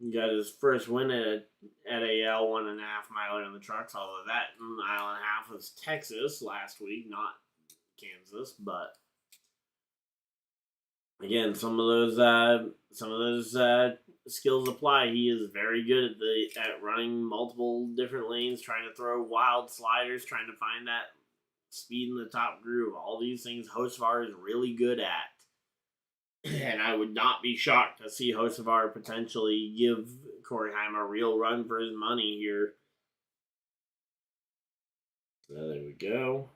He got his first win at a 1.5 miler in the trucks, although that 1.5 mile was Texas last week, not Kansas. But again, some of those skills apply. He is very good at running multiple different lanes, trying to throw wild sliders, trying to find that speed in the top groove. All these things Hocevar is really good at. And I would not be shocked to see Hocevar potentially give Corey Hiem a real run for his money here. So there we go.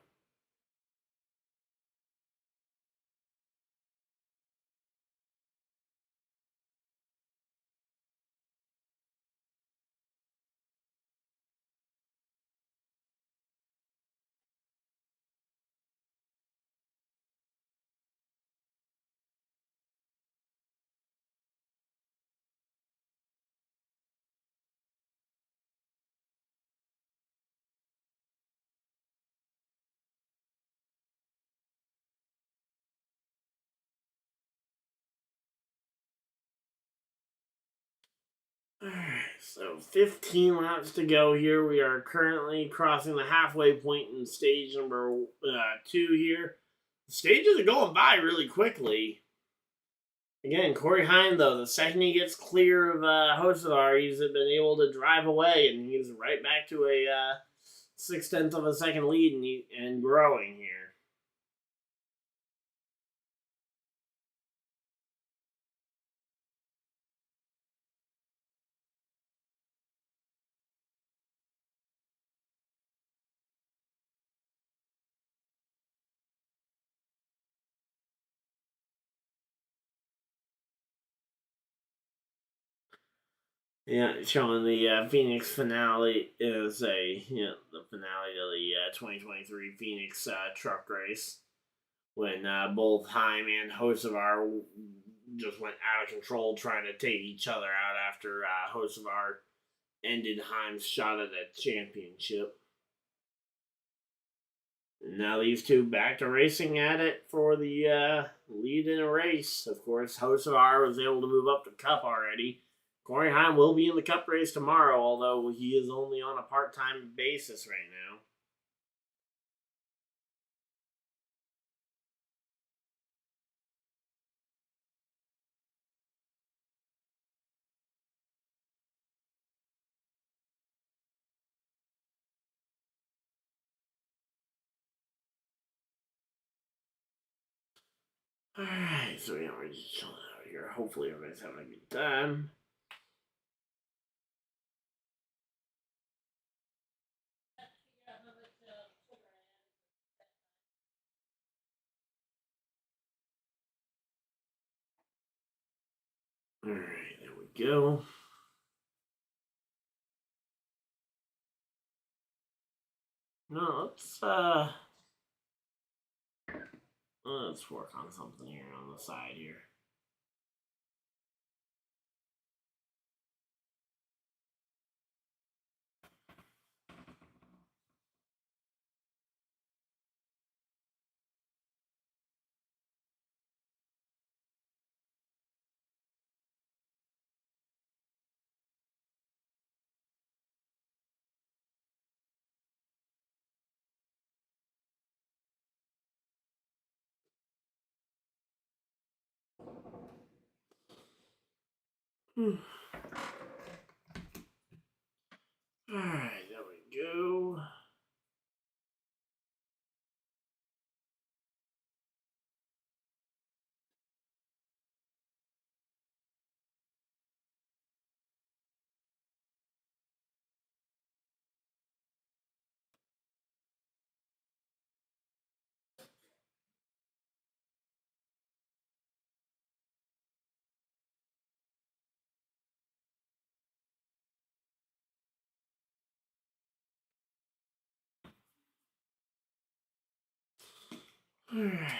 Alright, so 15 laps to go here. We are currently crossing the halfway point in stage number 2 here. The stages are going by really quickly. Again, Corey Hiem, though, the second he gets clear of Hocevar, he's been able to drive away, and he's right back to a 0.6 of a second lead and growing here. Yeah, showing the Phoenix finale is the finale of the 2023 Phoenix truck race when both Hiem and Hocevar just went out of control trying to take each other out after Hocevar ended Heim's shot at the championship. And now these two back to racing at it for the lead in a race. Of course, Hocevar was able to move up to Cup already. Corey Heim will be in the Cup race tomorrow, although he is only on a part-time basis right now. Alright, so we're just chilling out here. Hopefully everybody's having a good time. Alright, there we go. No, let's work on something here on the side here. Alright, there we go. Alright.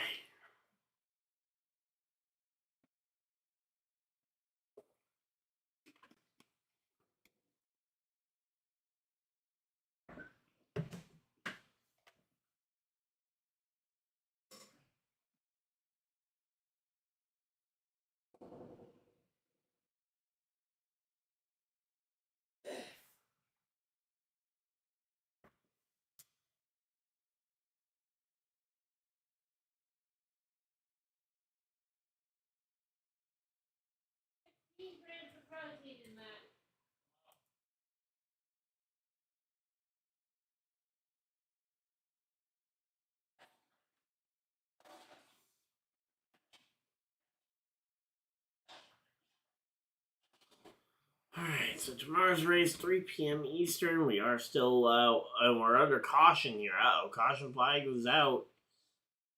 Alright, so tomorrow's race, 3 p.m. Eastern. We are still, we're under caution here. Caution flag was out.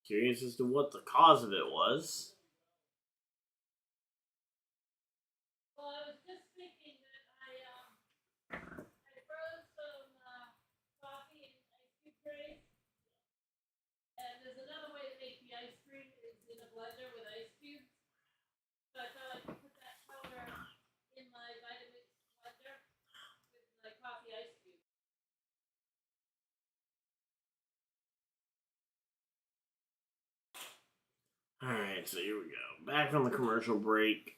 Curious as to what the cause of it was. Well, I was just thinking that I froze some coffee in ice cube trays. And there's another way to make the ice cream is in a blender with ice cubes. So I thought I could put that powder in my Vitamix blender with my coffee ice cube. Alright, so here we go. Back on the commercial break.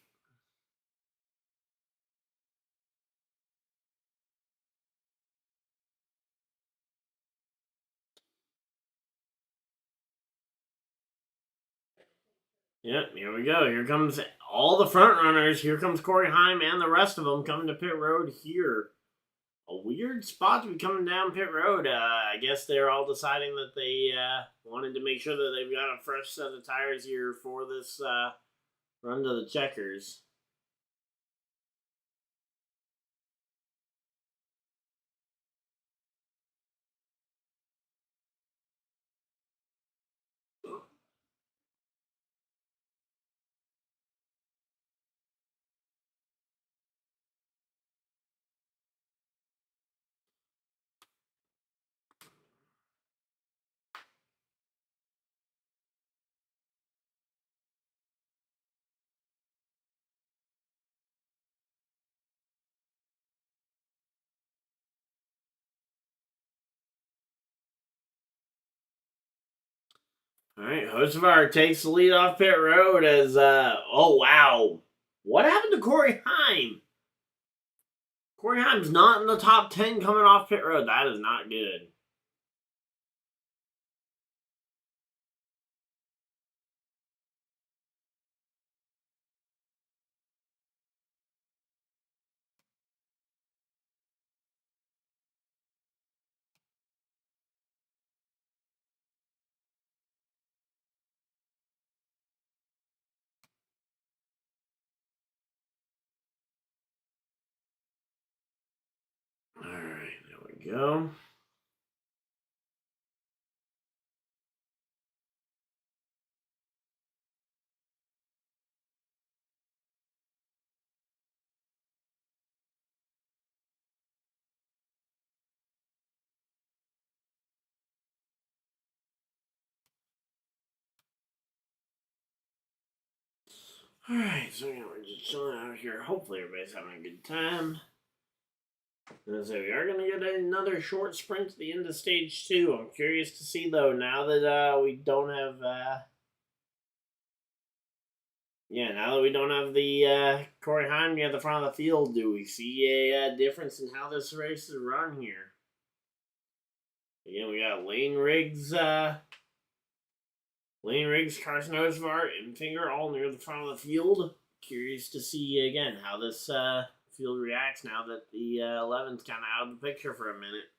Yep, here we go. Here comes all the front runners. Here comes Corey Heim and the rest of them coming to pit road here. A weird spot to be coming down pit road. I guess they're all deciding that they wanted to make sure that they've got a fresh set of tires here for this run to the checkers. All right, Hocevar takes the lead off pit road as, oh wow. What happened to Corey Heim? Corey Heim's not in the top 10 coming off pit road. That is not good. All right, there we go. Alright, so we're just chilling out here. Hopefully everybody's having a good time. So we are going to get another short sprint to the end of stage 2. I'm curious to see, though, now that we don't have... now that we don't have the Corey Heim at the front of the field, do we see a difference in how this race is run here? Again, we got Lane Riggs, Carson Hocevar, and Finger all near the front of the field. Curious to see, again, how this field reacts now that the 11's kind of out of the picture for a minute.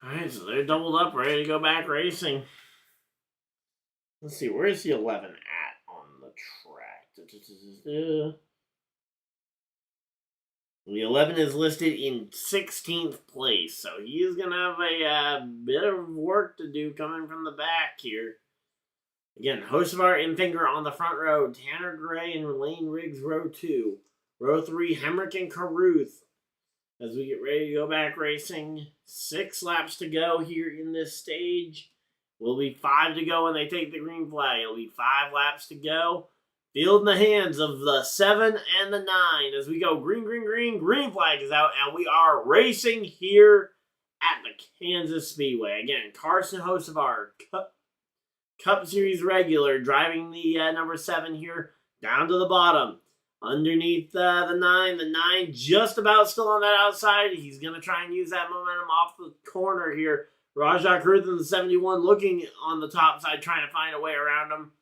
Alright, so they're doubled up, ready to go back racing. Let's see, where's the 11 at on the track? The 11 is listed in 16th place, so he is going to have a bit of work to do coming from the back here. Again, Hocevar and Finger on the front row, Tanner Gray and Lane Riggs row 2. Row 3, Hemrick and Caruth. As we get ready to go back racing, 6 laps to go here in this stage. Will be 5 to go when they take the green flag. It'll be 5 laps to go. Field in the hands of the 7 and the 9 as we go green, green, green. Green flag is out, and we are racing here at the Kansas Speedway. Again, Carson Hocevar, Cup Series regular, driving the number 7 here down to the bottom. Underneath the 9. The 9 just about still on that outside. He's going to try and use that momentum off the corner here. Rajah Caruth in the 71 looking on the top side, trying to find a way around him.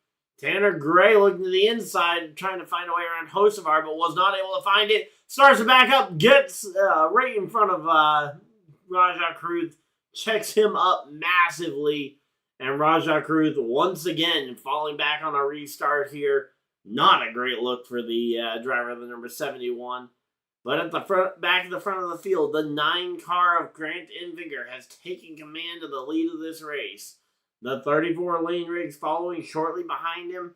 Tanner Gray looking to the inside, trying to find a way around Hocevar, but was not able to find it. Starts to back up, gets right in front of Rajah Caruth, checks him up massively. And Rajah Caruth once again falling back on a restart here. Not a great look for the driver of the number 71. But at the front, back at the front of the field, the 9 car of Grant Enfinger has taken command of the lead of this race. The 34 Lane Riggs following shortly behind him.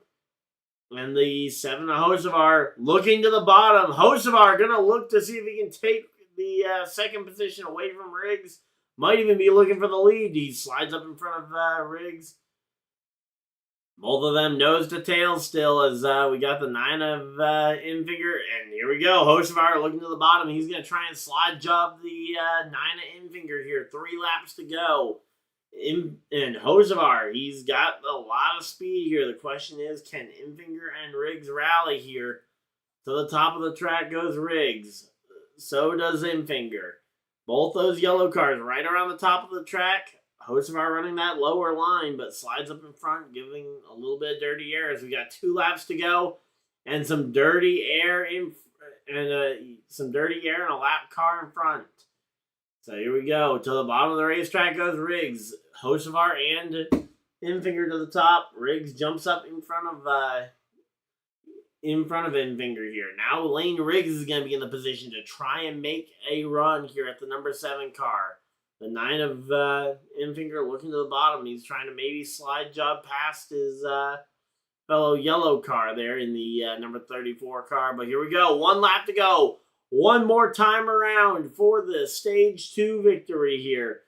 And the 7 of Hocevar looking to the bottom. Hocevar going to look to see if he can take the second position away from Riggs. Might even be looking for the lead. He slides up in front of Riggs. Both of them nose to tail still as we got the 9 of Enfinger. And here we go. Hocevar looking to the bottom. He's going to try and slide job the 9 of Enfinger here. 3 laps to go. And Hocevar, he's got a lot of speed here. The question is, can Enfinger and Riggs rally here? To the top of the track goes Riggs. So does Enfinger. Both those yellow cars right around the top of the track. Hocevar running that lower line, but slides up in front, giving a little bit of dirty air as we got 2 laps to go, and some dirty air in a lap car in front. So here we go. To the bottom of the racetrack goes Riggs. Hocevar and Enfinger to the top. Riggs jumps up in front of Enfinger here. Now Lane Riggs is going to be in the position to try and make a run here at the number 7 car. The 9 of Enfinger looking to the bottom. He's trying to maybe slide job past his fellow yellow car there in the number 34 car. But here we go. 1 lap to go. One more time around for the stage 2 victory here.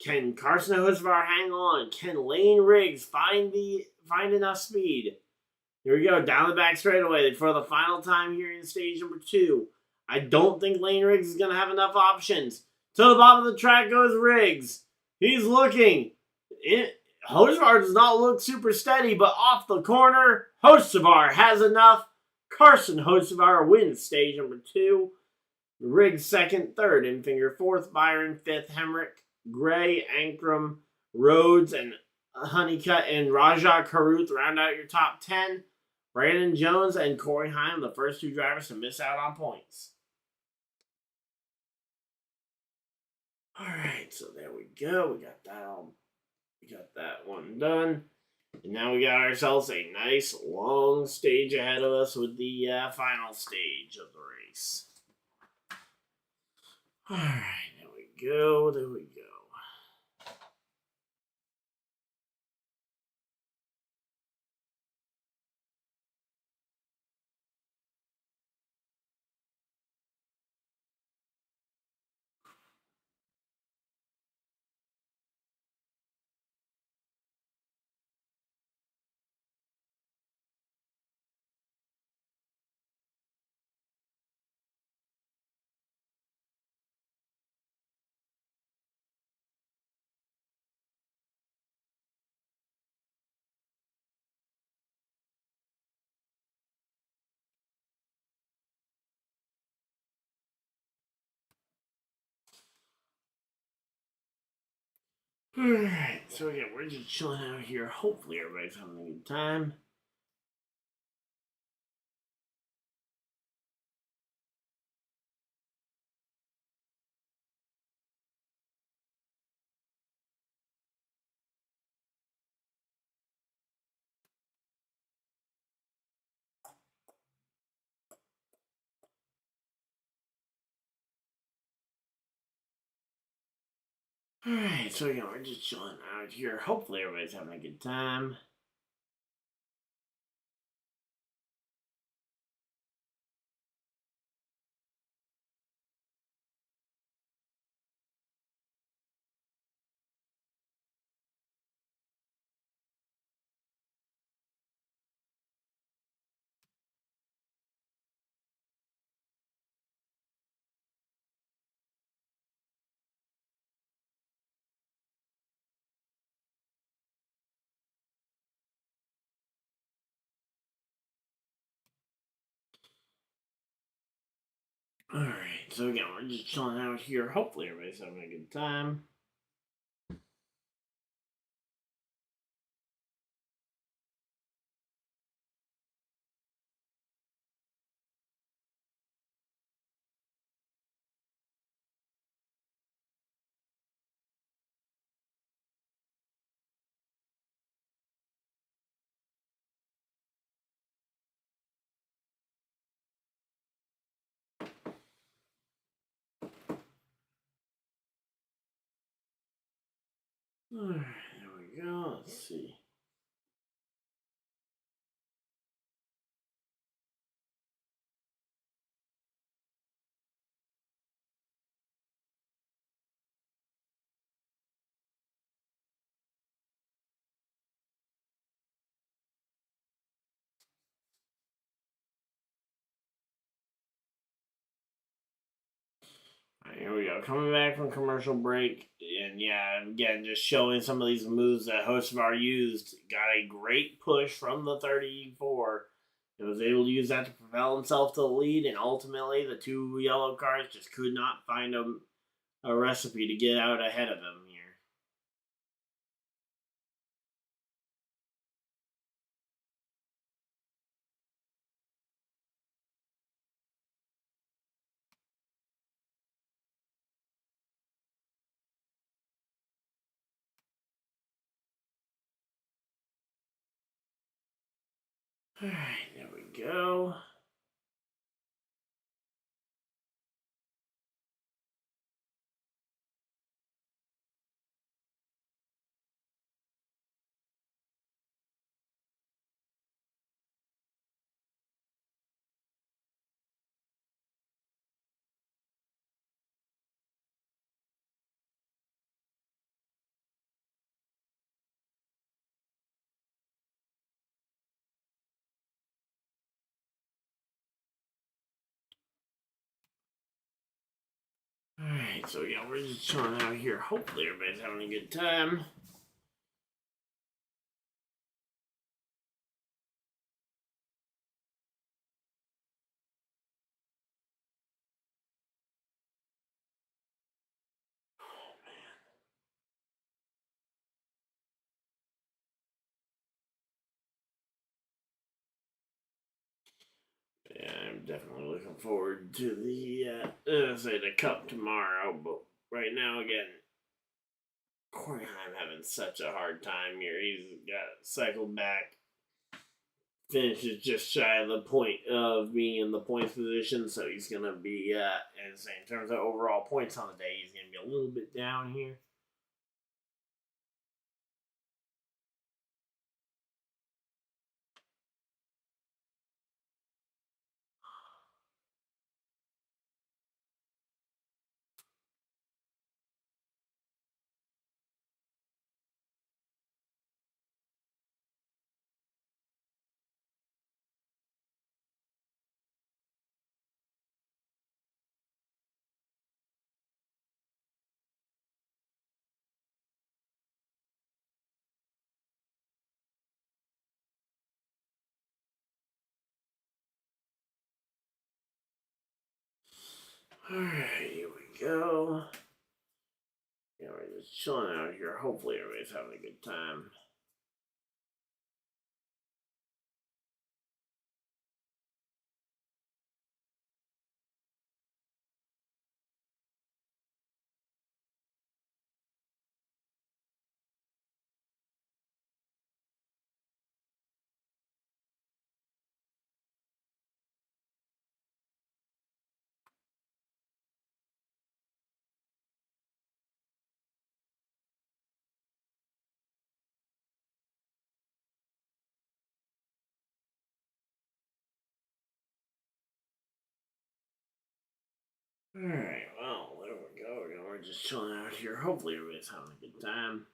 Can Carson Hocevar hang on? Can Lane Riggs find enough speed? Here we go, down the back straightaway for the final time here in stage number 2. I don't think Lane Riggs is going to have enough options. To the bottom of the track goes Riggs. He's looking. Hocevar does not look super steady, but off the corner, Hocevar has enough. Carson Hocevar wins stage number 2. Riggs second, third, Infinger fourth, Byron fifth, Hemrick, Gray, Ankrum, Rhodes, and Honeycutt and Rajah Caruth round out your top 10. Brandon Jones and Corey Hiem, the first 2 drivers to miss out on points. All right, so there we go. We got that one done. And now we got ourselves a nice long stage ahead of us with the final stage of the race. All right, there we go. Alright, so again, we're just chilling out here. Hopefully everybody's having a good time. Alright, so again, we're just chilling out here. Hopefully everybody's having a good time. Alright, so again, we're just chilling out here. Hopefully everybody's having a good time. Alright, there we go. Let's see. Alright, here we go. Coming back from commercial break. And yeah, again, just showing some of these moves that Hocevar used. Got a great push from the 34. He was able to use that to propel himself to the lead. And ultimately, the 2 yellow cars just could not find a recipe to get out ahead of him here. Alright, there we go. Alright, so yeah, we're just chilling out here. Hopefully everybody's having a good time. Yeah, I'm definitely looking forward to the cup tomorrow. But right now, again, Coreyhiem having such a hard time here. He's got cycled back, finishes just shy of the point of being in the points position, so he's gonna be in terms of overall points on the day, he's gonna be a little bit down here. Alright, here we go. Yeah, we're just chilling out here. Hopefully everybody's having a good time. Alright, well, there we go. You know, we're just chilling out here. Hopefully everybody's having a good time.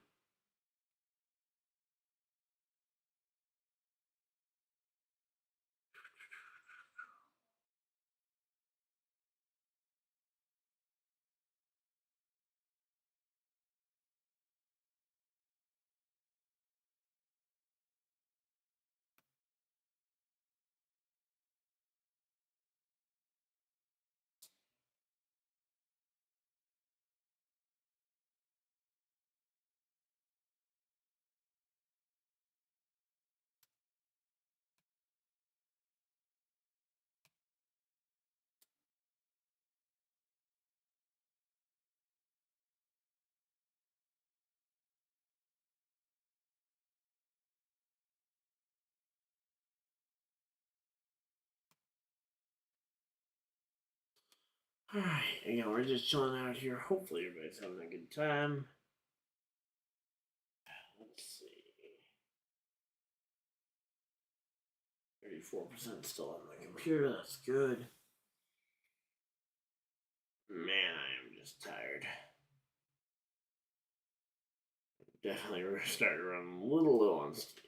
Alright, again, we're just chilling out here. Hopefully everybody's having a good time. Let's see. 34% still on my computer. That's good. Man, I am just tired. Definitely we're starting to run a little low on steam.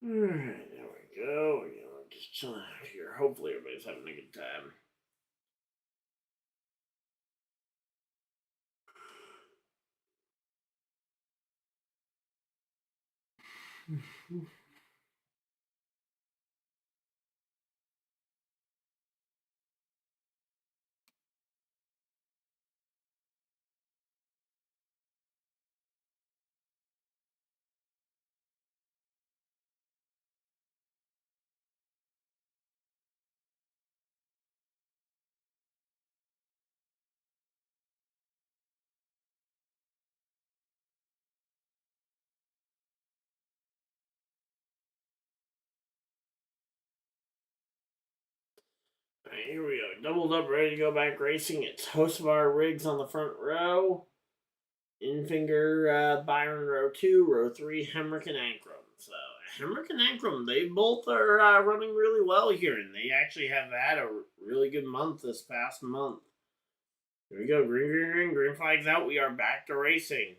Alright, there we go. You know, just chilling out here. Hopefully everybody's having a good time. Alright, here we go. Doubled up, ready to go back racing. It's Hocevar Riggs on the front row. Infinger, Byron, row 2. Row 3, Hemrick and Ankrum. So, Hemrick and Ankrum, they both are running really well here, and they actually have had a really good month this past month. Here we go. Green, green, green. Green flag's out. We are back to racing.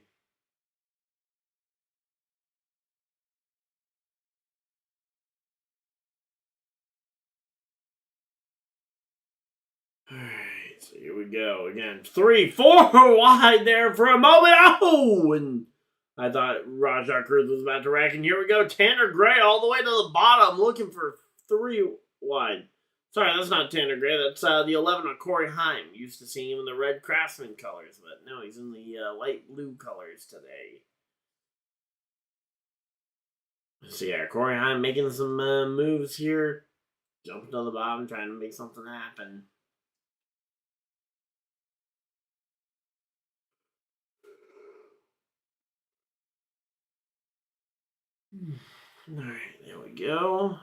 Alright, so here we go. Again, 3, 4 wide there for a moment. Oh! And I thought Rajah Cruz was about to wreck. And here we go. Tanner Gray all the way to the bottom looking for 3 wide. Sorry, that's not Tanner Gray. That's the 11 of coreyhiem. Used to seeing him in the red Craftsman colors, but no, he's in the light blue colors today. So yeah, coreyhiem making some moves here. Jumping to the bottom, trying to make something happen. Alright, there we go.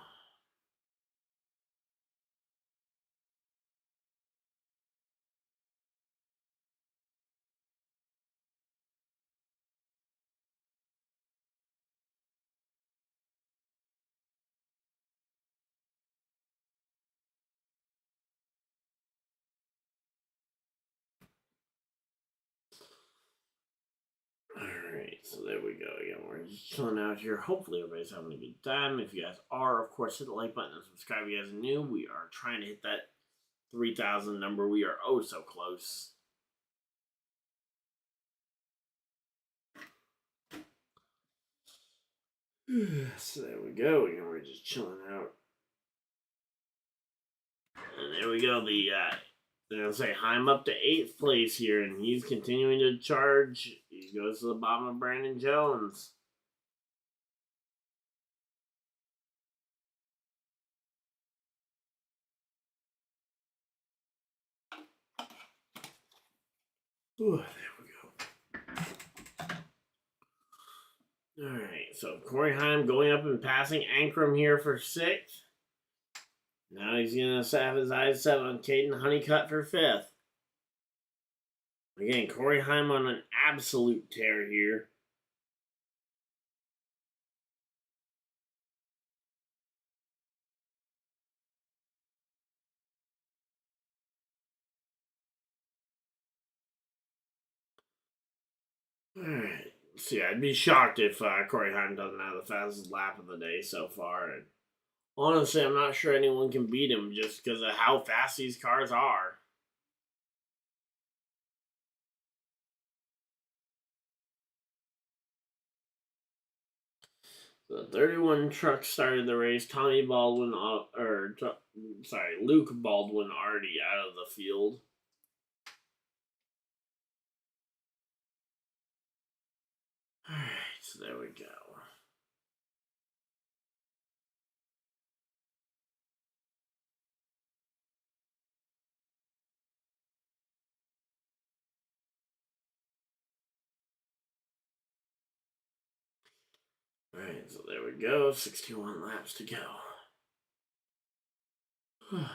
Alright, so there we go. Again, we're just chilling out here. Hopefully everybody's having a good time. If you guys are, of course, hit the like button and subscribe if you guys are new. We are trying to hit that 3,000 number. We are oh so close. So there we go. Again, we're just chilling out. And there we go. They're going to say Heim up to 8th place here, and he's continuing to charge. He goes to the bottom of Brandon Jones. Ooh, there we go. Alright, so coreyhiem going up and passing Ankrum here for 6th. Now he's going to have his eyes set on Caden Honeycutt for 5th. Again, coreyhiem on an absolute tear here. Alright, see, I'd be shocked if coreyhiem doesn't have the fastest lap of the day so far. And honestly, I'm not sure anyone can beat him just because of how fast these cars are. The 31 truck started the race. Luke Baldwin already out of the field. Alright, so there we go. Alright, so there we go. 61 laps to go. Oh, man.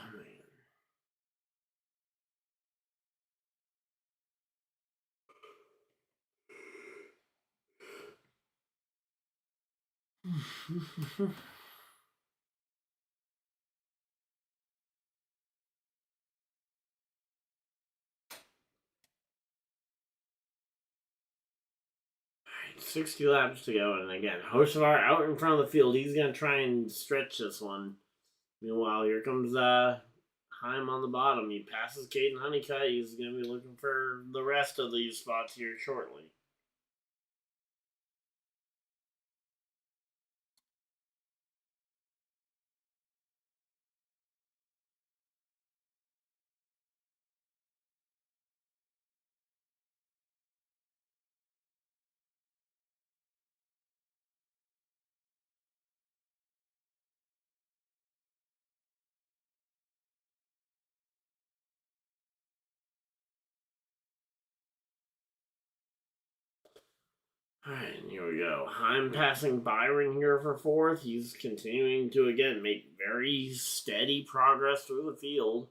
Alright, 60 laps to go, and again, Hocevar out in front of the field. He's gonna try and stretch this one. Meanwhile, here comes Heim on the bottom. He passes Caden Honeycutt. He's gonna be looking for the rest of these spots here shortly. Alright, here we go. I'm passing Byron here for fourth. He's continuing to, again, make very steady progress through the field.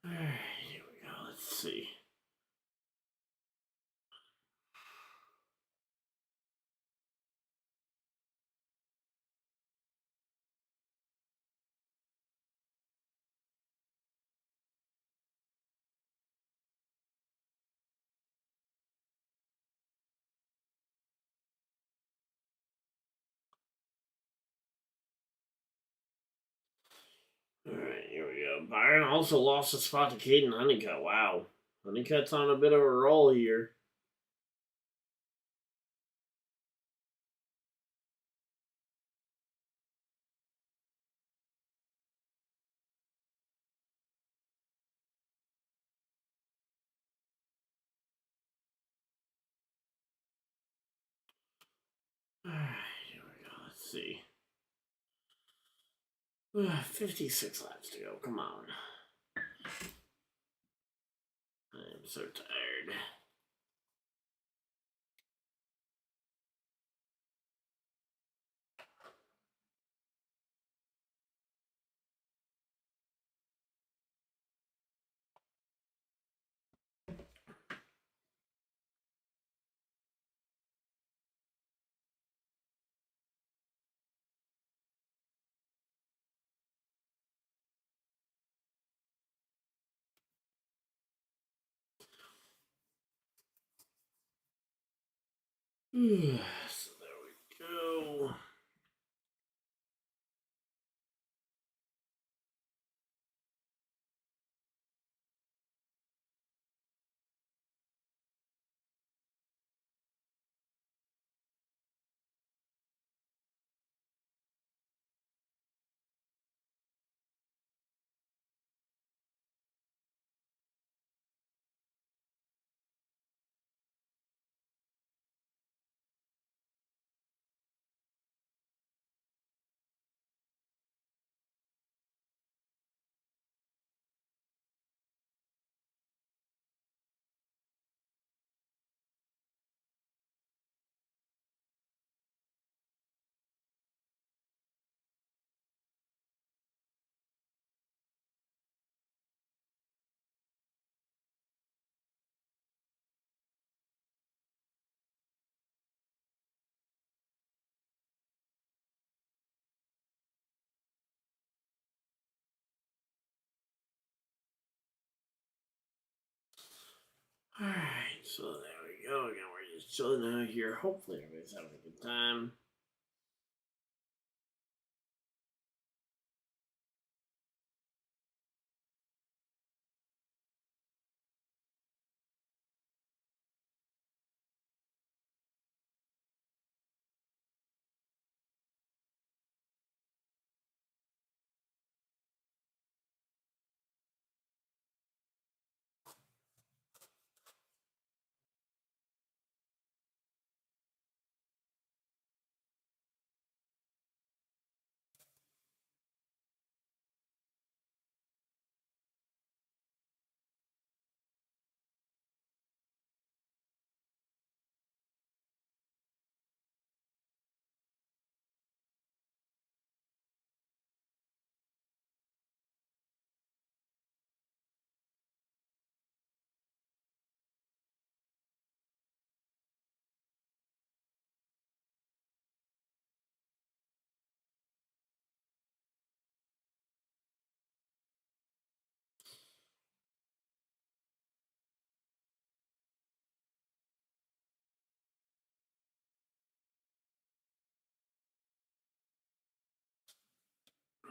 Alright, here we go. Let's see. Alright, here we go. Byron also lost a spot to Caden Honeycutt. Wow. Honeycutt's on a bit of a roll here. Alright, here we go. Let's see. 56 laps to go. Come on. I'm so tired. So there we go. Alright, so there we go. Again, we're just chilling out here. Hopefully, everybody's having a good time.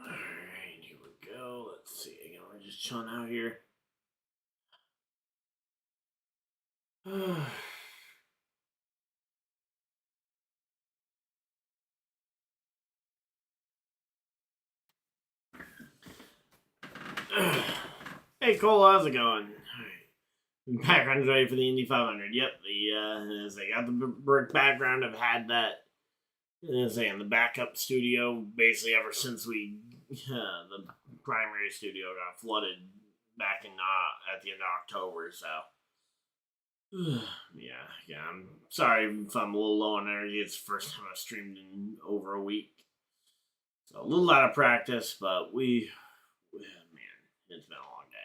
Alright, here we go. Let's see. Again, we're just chilling out here. Hey Cole, how's it going? Background's ready for the Indy 500. Yep, as I got the brick background. I've had that, in the backup studio basically ever since the primary studio got flooded back in at the end of October. So yeah, I'm sorry if I'm a little low on energy. It's the first time I've streamed in over a week, so a little out of practice, but it's been a long day.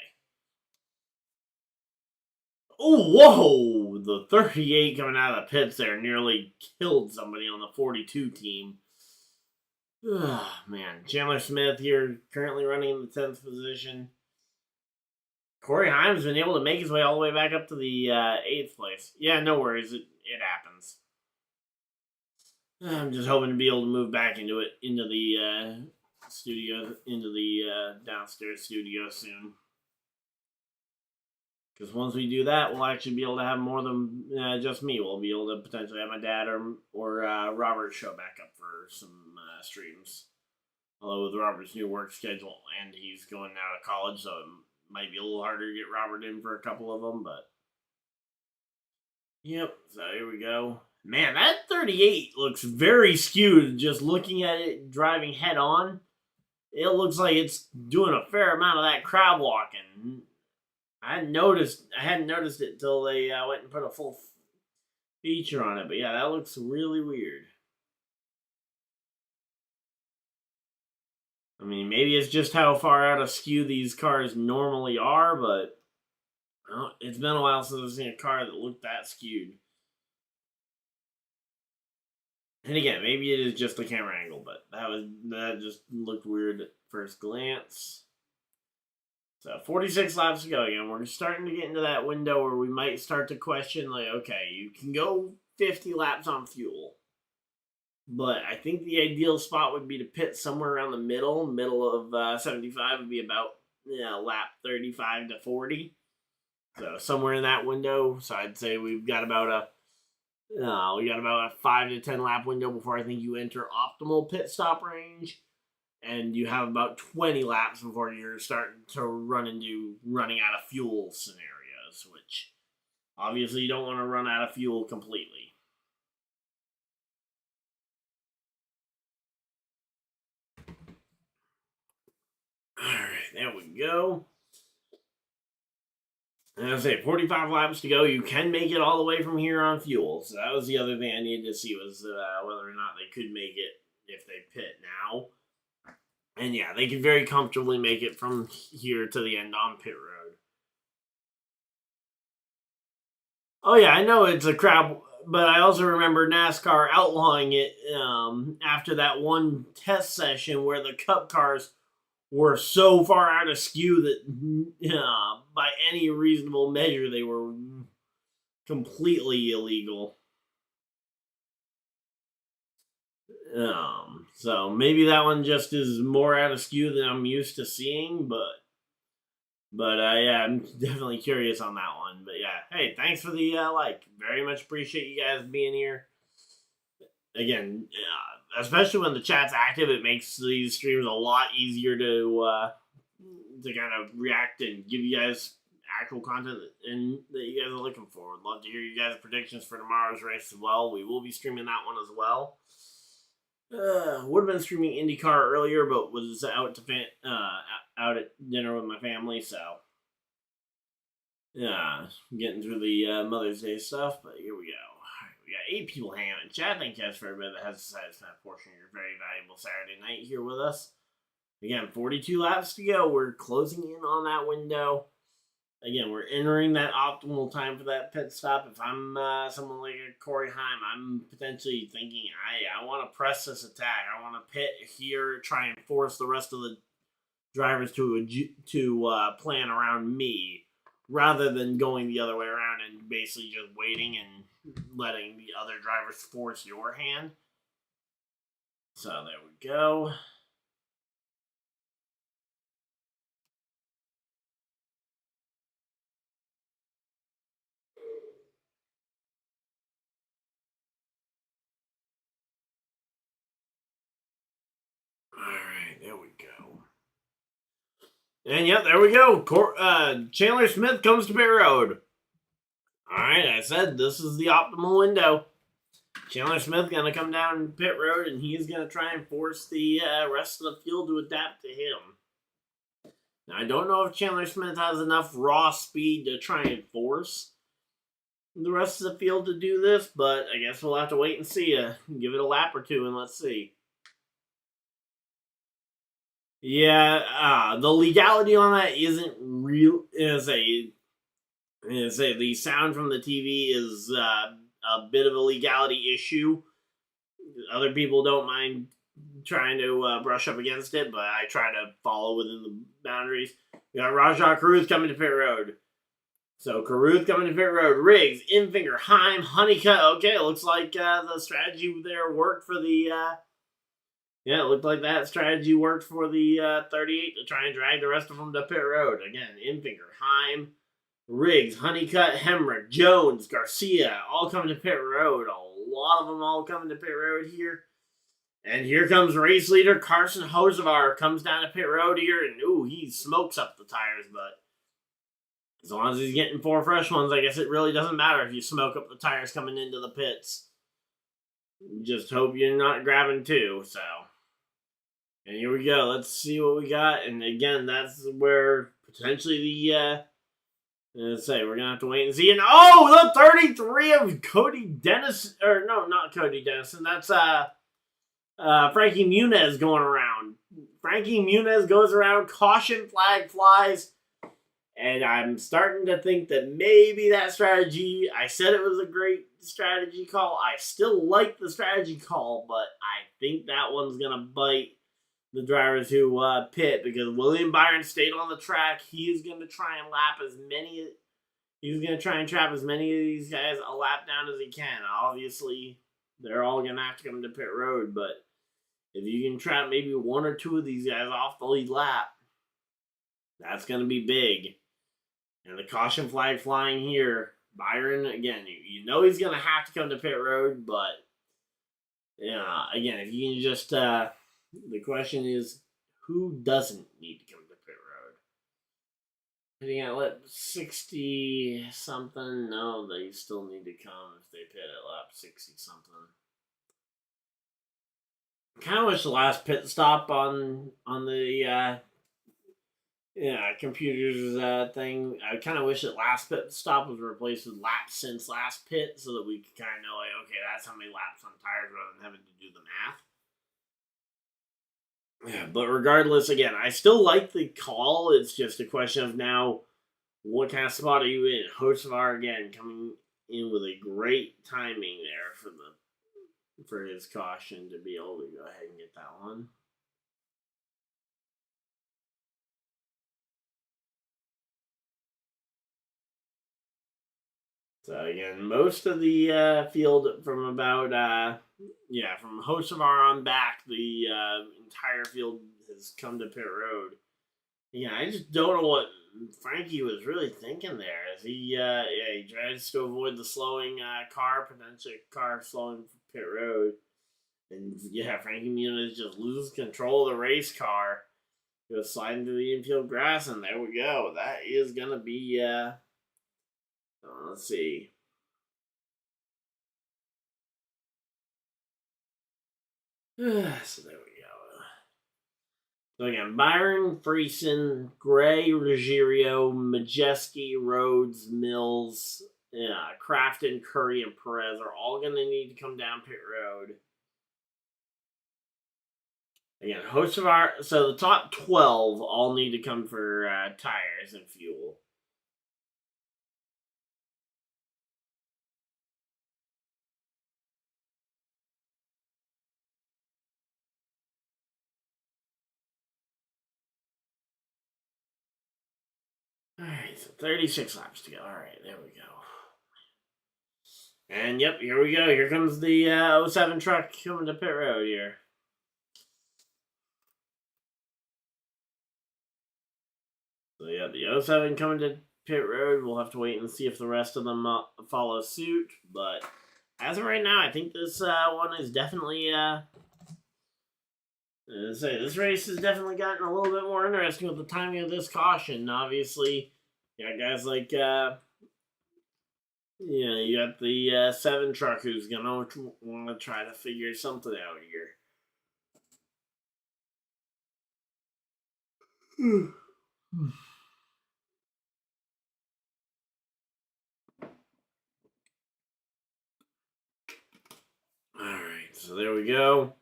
Oh, whoa! The 38 coming out of the pits there nearly killed somebody on the 42 team. Man, Chandler Smith here currently running in the 10th position. Coreyhiem's been able to make his way all the way back up to the 8th place. Yeah, no worries. It happens. I'm just hoping to be able to move back into the studio, into the downstairs studio soon. Because once we do that, we'll actually be able to have more than just me. We'll be able to potentially have my dad or Robert show back up for some streams. Although with Robert's new work schedule and he's going out of college, so it might be a little harder to get Robert in for a couple of them. But yep, so here we go. Man, that 38 looks very skewed. Just looking at it driving head on, it looks like it's doing a fair amount of that crab walking. I hadn't noticed it until they went and put a full feature on it. But yeah, that looks really weird. I mean, maybe it's just how far out askew these cars normally are, but it's been a while since I've seen a car that looked that skewed. And again, maybe it is just the camera angle, but that just looked weird at first glance. So 46 laps to go again. We're starting to get into that window where we might start to question, like, okay, you can go 50 laps on fuel. But I think the ideal spot would be to pit somewhere around the middle of 75 would be about lap 35 to 40. So somewhere in that window. So I'd say we've got about a 5 to 10 lap window before I think you enter optimal pit stop range. And you have about 20 laps before you're starting to run into running out of fuel scenarios, which obviously you don't want to run out of fuel completely. Alright, there we go. And I say 45 laps to go. You can make it all the way from here on fuel. So that was the other thing I needed to see was whether or not they could make it if they pit now. And yeah, they could very comfortably make it from here to the end on pit road. Oh yeah, I know it's a crap, but I also remember NASCAR outlawing it after that one test session where the Cup cars were so far out of skew that by any reasonable measure they were completely illegal. So maybe that one just is more out of skew than I'm used to seeing, but yeah, I'm definitely curious on that one. But yeah, hey, thanks for the like. Very much appreciate you guys being here. Again, especially when the chat's active, it makes these streams a lot easier to kind of react and give you guys actual content that you guys are looking for. Would love to hear you guys' predictions for tomorrow's race as well. We will be streaming that one as well. Would have been streaming IndyCar earlier, but was out at dinner with my family, so yeah, getting through the Mother's Day stuff. But here we go. Right, we got 8 people hanging out in chat. Thank you guys for everybody that has decided to spend a portion of your very valuable Saturday night here with us. Again, 42 laps to go. We're closing in on that window. Again, we're entering that optimal time for that pit stop. If I'm someone like a Corey Heim, I'm potentially thinking, I want to press this attack. I want to pit here, try and force the rest of the drivers to plan around me, rather than going the other way around and basically just waiting and letting the other drivers force your hand. So there we go. Alright, there we go. And yep, there we go. Chandler Smith comes to pit road. Alright, I said this is the optimal window. Chandler Smith going to come down pit road, and he's going to try and force the rest of the field to adapt to him. Now, I don't know if Chandler Smith has enough raw speed to try and force the rest of the field to do this, but I guess we'll have to wait and see. Give it a lap or two, and let's see. Yeah, the legality on that isn't real. The sound from the TV is a bit of a legality issue. Other people don't mind trying to brush up against it, but I try to follow within the boundaries. We got Rajah Caruth coming to pit road. So Caruth coming to pit road. Riggs, Infinger, Heim, Honeycutt. Okay, it looks like the strategy there worked for the... it looked like that strategy worked for the 38 to try and drag the rest of them to pit road. Again, Infinger, Heim, Riggs, Honeycutt, Hemrick, Jones, Garcia, all coming to pit road. A lot of them all coming to pit road here. And here comes race leader Carson Hocevar. Comes down to pit road here, and he smokes up the tires, but as long as he's getting 4 fresh ones, I guess it really doesn't matter if you smoke up the tires coming into the pits. Just hope you're not grabbing 2, so. And here we go. Let's see what we got. And again, that's where potentially the, we're going to have to wait and see. And the 33 of Cody Dennis, or no, not Cody Dennison. That's, Frankie Muniz going around. Frankie Muniz goes around. Caution flag flies. And I'm starting to think that maybe that strategy, I said it was a great strategy call. I still like the strategy call, but I think that one's going to bite the drivers who pit, because William Byron stayed on the track. He is going to try and he's going to try and trap as many of these guys a lap down as he can. Obviously, they're all going to have to come to pit road, but if you can trap maybe 1 or 2 of these guys off the lead lap, that's going to be big. And the caution flag flying here. Byron, again, you know he's going to have to come to pit road, but again, if you can just, the question is, who doesn't need to come to pit road? Hitting at lap 60-something? No, they still need to come if they pit at lap 60-something. I kind of wish the last pit stop on the computers thing. I kind of wish that last pit stop was replaced with laps since last pit, so that we could kind of know, like, okay, that's how many laps on tires, rather than having to do the math. Yeah, but regardless, again, I still like the call. It's just a question of now, what kind of spot are you in? Hocevar, again, coming in with a great timing there for his caution to be able to go ahead and get that one. So again, most of the field from about from Hocevar on back, the entire field has come to pit road. Yeah, I just don't know what Frankie was really thinking there. As he tries to avoid the slowing potential car slowing pit road, and Frankie Muniz just loses control of the race car, goes sliding through the infield grass, and there we go. That is gonna be let's see. So there we go. So again, Byron, Friesen, Gray, Ruggiero, Majeski, Rhodes, Mills, Crafton, Curry, and Perez are all going to need to come down pit road. Again, Hocevar, so the top 12 all need to come for tires and fuel. Alright, so 36 laps to go. Alright, there we go. And yep, here we go. Here comes the 07 truck coming to pit road here. So yeah, the 07 coming to pit road. We'll have to wait and see if the rest of them follow suit. But as of right now, I think this one is definitely Say this race has definitely gotten a little bit more interesting with the timing of this caution. Obviously, guys like you got the 7 truck who's gonna want to try to figure something out here. Alright, so there we go.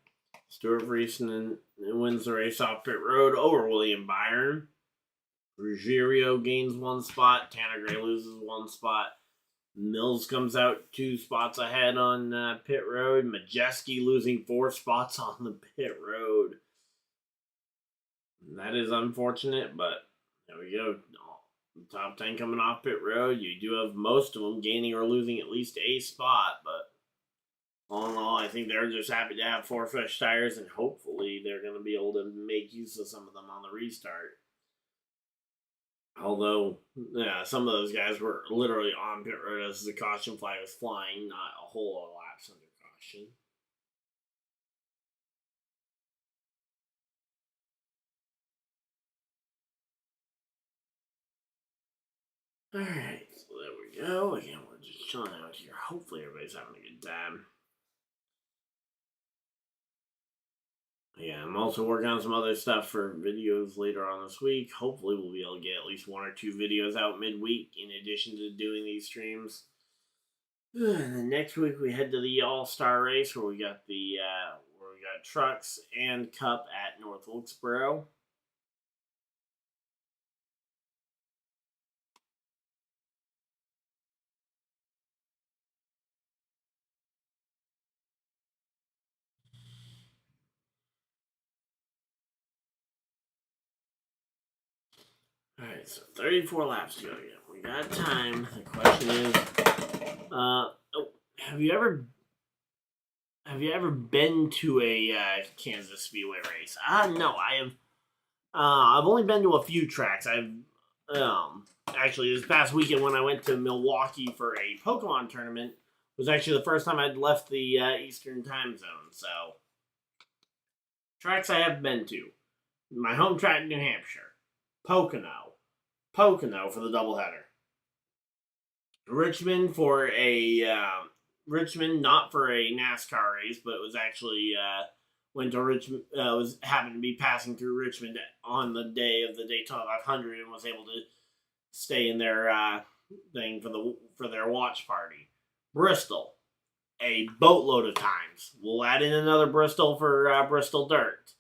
Stuart Friesen wins the race off pit road over William Byron. Ruggiero gains 1 spot. Tanner Gray loses 1 spot. Mills comes out 2 spots ahead on pit road. Majeski losing 4 spots on the pit road. That is unfortunate, but there we go. Top 10 coming off pit road. You do have most of them gaining or losing at least a spot, but all in all, I think they're just happy to have 4 fresh tires, and hopefully they're going to be able to make use of some of them on the restart. Although, some of those guys were literally on pit road as the caution flag was flying, not a whole lot of laps under caution. Alright, so there we go. Again, we're just chilling out here. Hopefully everybody's having a good time. Yeah, I'm also working on some other stuff for videos later on this week. Hopefully we'll be able to get at least 1 or 2 videos out midweek in addition to doing these streams. And then next week we head to the All-Star race where we got trucks and Cup at North Wilkesboro. Alright, so 34 laps to go again. We got time. The question is, have you ever been to a Kansas Speedway race? No, I have. I've only been to a few tracks. Actually, this past weekend when I went to Milwaukee for a Pokemon tournament was actually the first time I'd left the Eastern time zone. So, tracks I have been to. My home track in New Hampshire. Pocono for the doubleheader. Richmond for Richmond, not for a NASCAR race, but it was actually went to Richmond. Happened to be passing through Richmond on the day of the Daytona 500 and was able to stay in their thing for their watch party. Bristol, a boatload of times. We'll add in another Bristol for Bristol Dirt,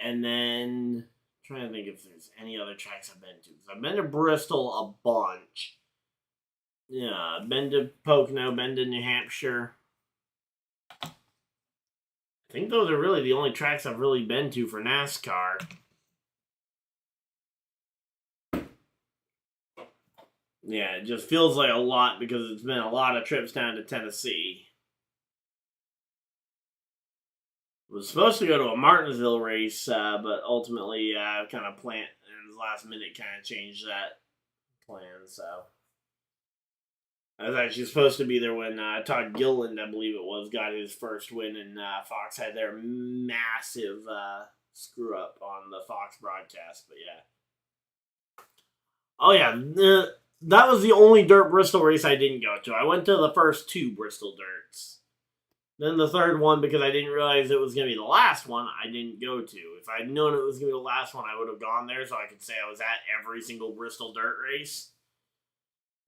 and then. Trying to think if there's any other tracks I've been to. I've been to Bristol a bunch. Yeah, been to Pocono, been to New Hampshire. I think those are really the only tracks I've really been to for NASCAR. Yeah, it just feels like a lot because it's been a lot of trips down to Tennessee. Was supposed to go to a Martinsville race, but ultimately kind of and the last minute kind of changed that plan. So I was actually supposed to be there when Todd Gilliland, I believe it was, got his first win, and Fox had their massive screw up on the Fox broadcast. But yeah, oh yeah, that was the only dirt Bristol race I didn't go to. I went to the first 2 Bristol dirts. Then the third one, because I didn't realize it was going to be the last one, I didn't go to. If I'd known it was going to be the last one, I would have gone there so I could say I was at every single Bristol dirt race.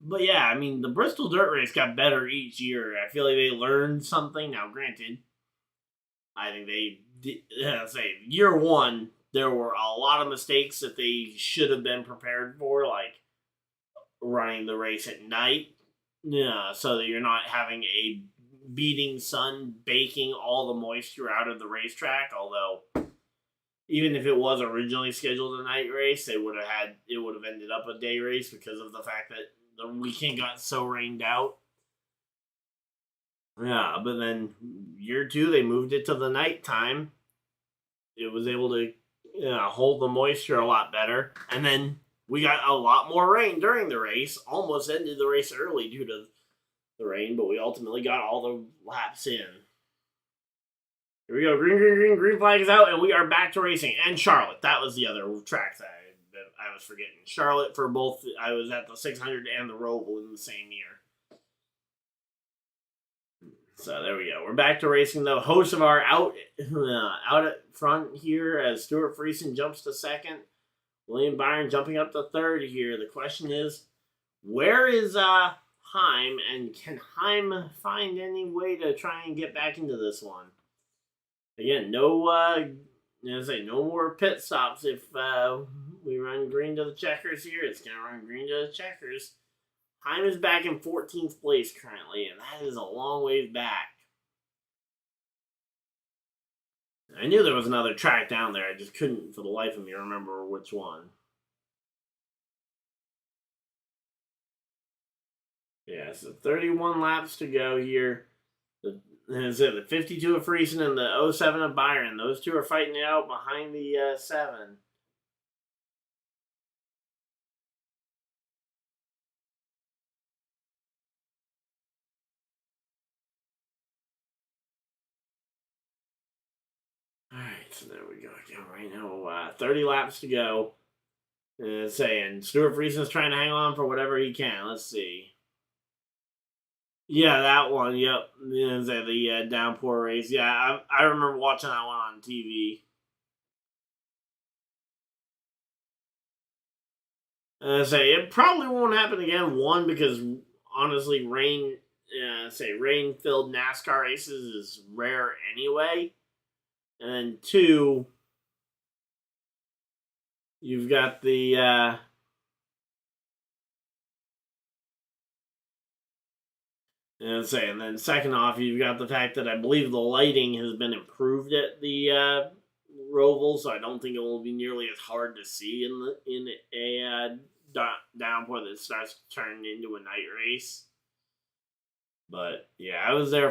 But yeah, I mean, the Bristol dirt race got better each year. I feel like they learned something. Now, granted, I think they did, year 1, there were a lot of mistakes that they should have been prepared for, like running the race at night, so that you're not having a beating sun baking all the moisture out of the racetrack. Although even if it was originally scheduled a night race, it would have ended up a day race because of the fact that the weekend got so rained out. Yeah, but then year 2 they moved it to the nighttime. It was able to hold the moisture a lot better, and then we got a lot more rain during the race. Almost ended the race early due to the rain, but we ultimately got all the laps in. Here we go. Green flag is out, and we are back to racing. And Charlotte. That was the other track that I was forgetting. Charlotte for both. I was at the 600 and the Roval in the same year. So there we go. We're back to racing, though. Host of our out at front here as Stuart Friesen jumps to second. William Byron jumping up to third here. The question is, where is Heim, and can Heim find any way to try and get back into this one? Again, no more pit stops if we run green to the checkers here. It's going to run green to the checkers. Heim is back in 14th place currently, and that is a long ways back. I knew there was another track down there. I just couldn't, for the life of me, remember which one. Yeah, so 31 laps to go here. The 52 of Friesen and the 07 of Byron. Those two are fighting it out behind the 7. Alright, so there we go again right now. 30 laps to go. And Stuart Friesen's trying to hang on for whatever he can. Let's see. Yeah, that one. Yep. The downpour race. Yeah, I remember watching that one on TV. It probably won't happen again. One, because honestly, rain-filled NASCAR races is rare anyway. And then 2, you've got the and then second off, you've got the fact that I believe the lighting has been improved at the Roval, so I don't think it will be nearly as hard to see in a downpour that starts to turn into a night race. But yeah, I was there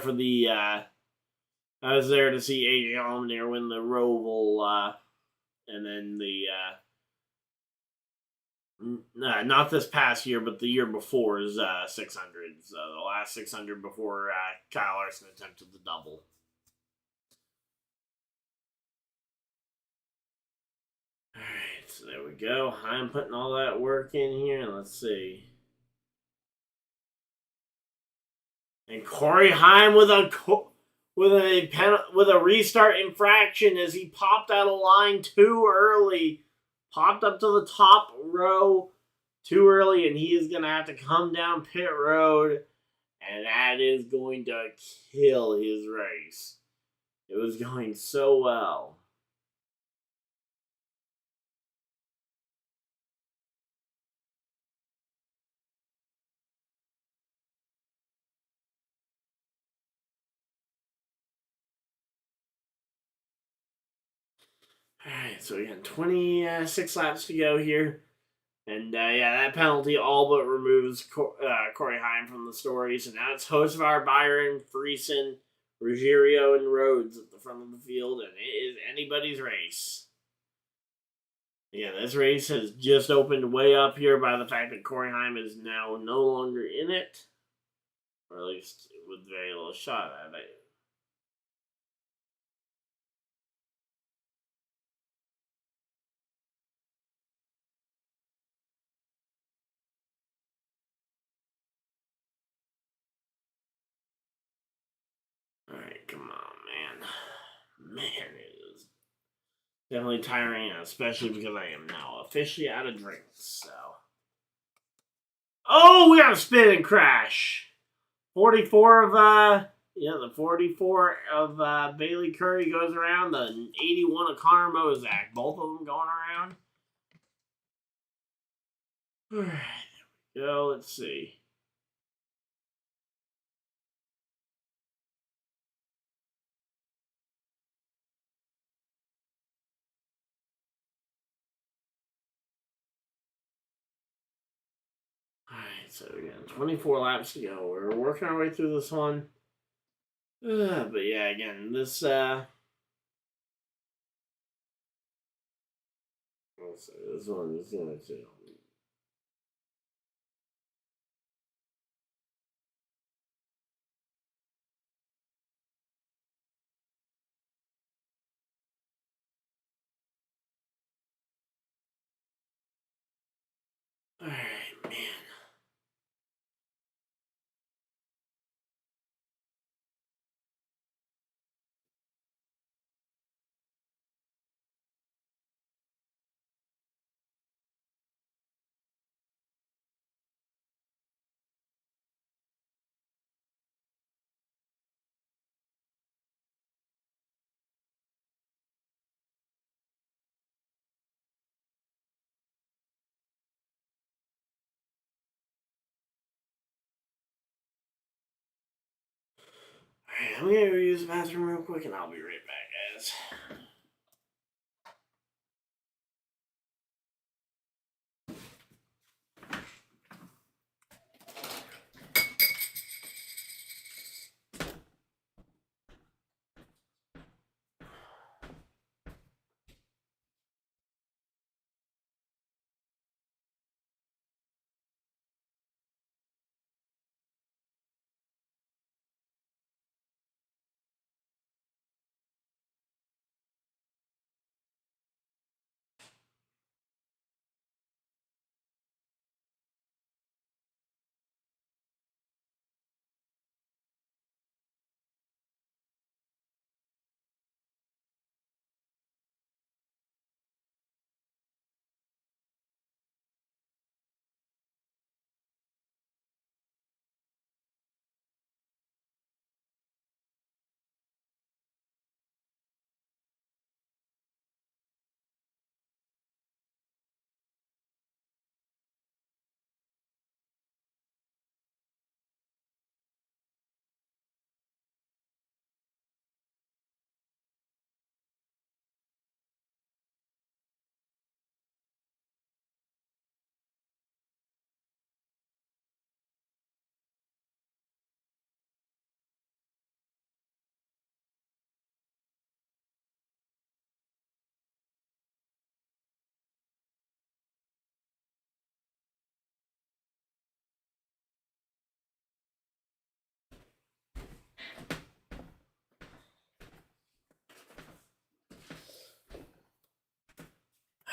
to see AJ Allmendinger win the Roval, and then not this past year, but the year before's 600. So the last 600 before Kyle Larson attempted the double. Alright, so there we go. I'm putting all that work in here. Let's see. And Corey Heim with a restart infraction as he popped out of line too early. Popped up to the top row too early, and he is going to have to come down pit road, and that is going to kill his race. It was going so well. Alright, so again, 26 laps to go here. And that penalty all but removes Corey Heim from the story. So now it's Hocevar, Byron, Friesen, Ruggiero, and Rhodes at the front of the field, and it is anybody's race. Yeah, this race has just opened way up here by the fact that Corey Heim is now no longer in it. Or at least with very little shot at it. Alright, come on, man. Man, it is definitely tiring, especially because I am now officially out of drinks, so. Oh, we got a spin and crash. 44 of, the 44 of Bailey Curry goes around. The 81 of Connor Mozak. Both of them going around. Alright, there we go. Let's see. Alright, so again, 24 laps to go. We're working our way through this one. But yeah, again, this one is going to Alright, man. Alright, I'm gonna go use the bathroom real quick and I'll be right back, guys.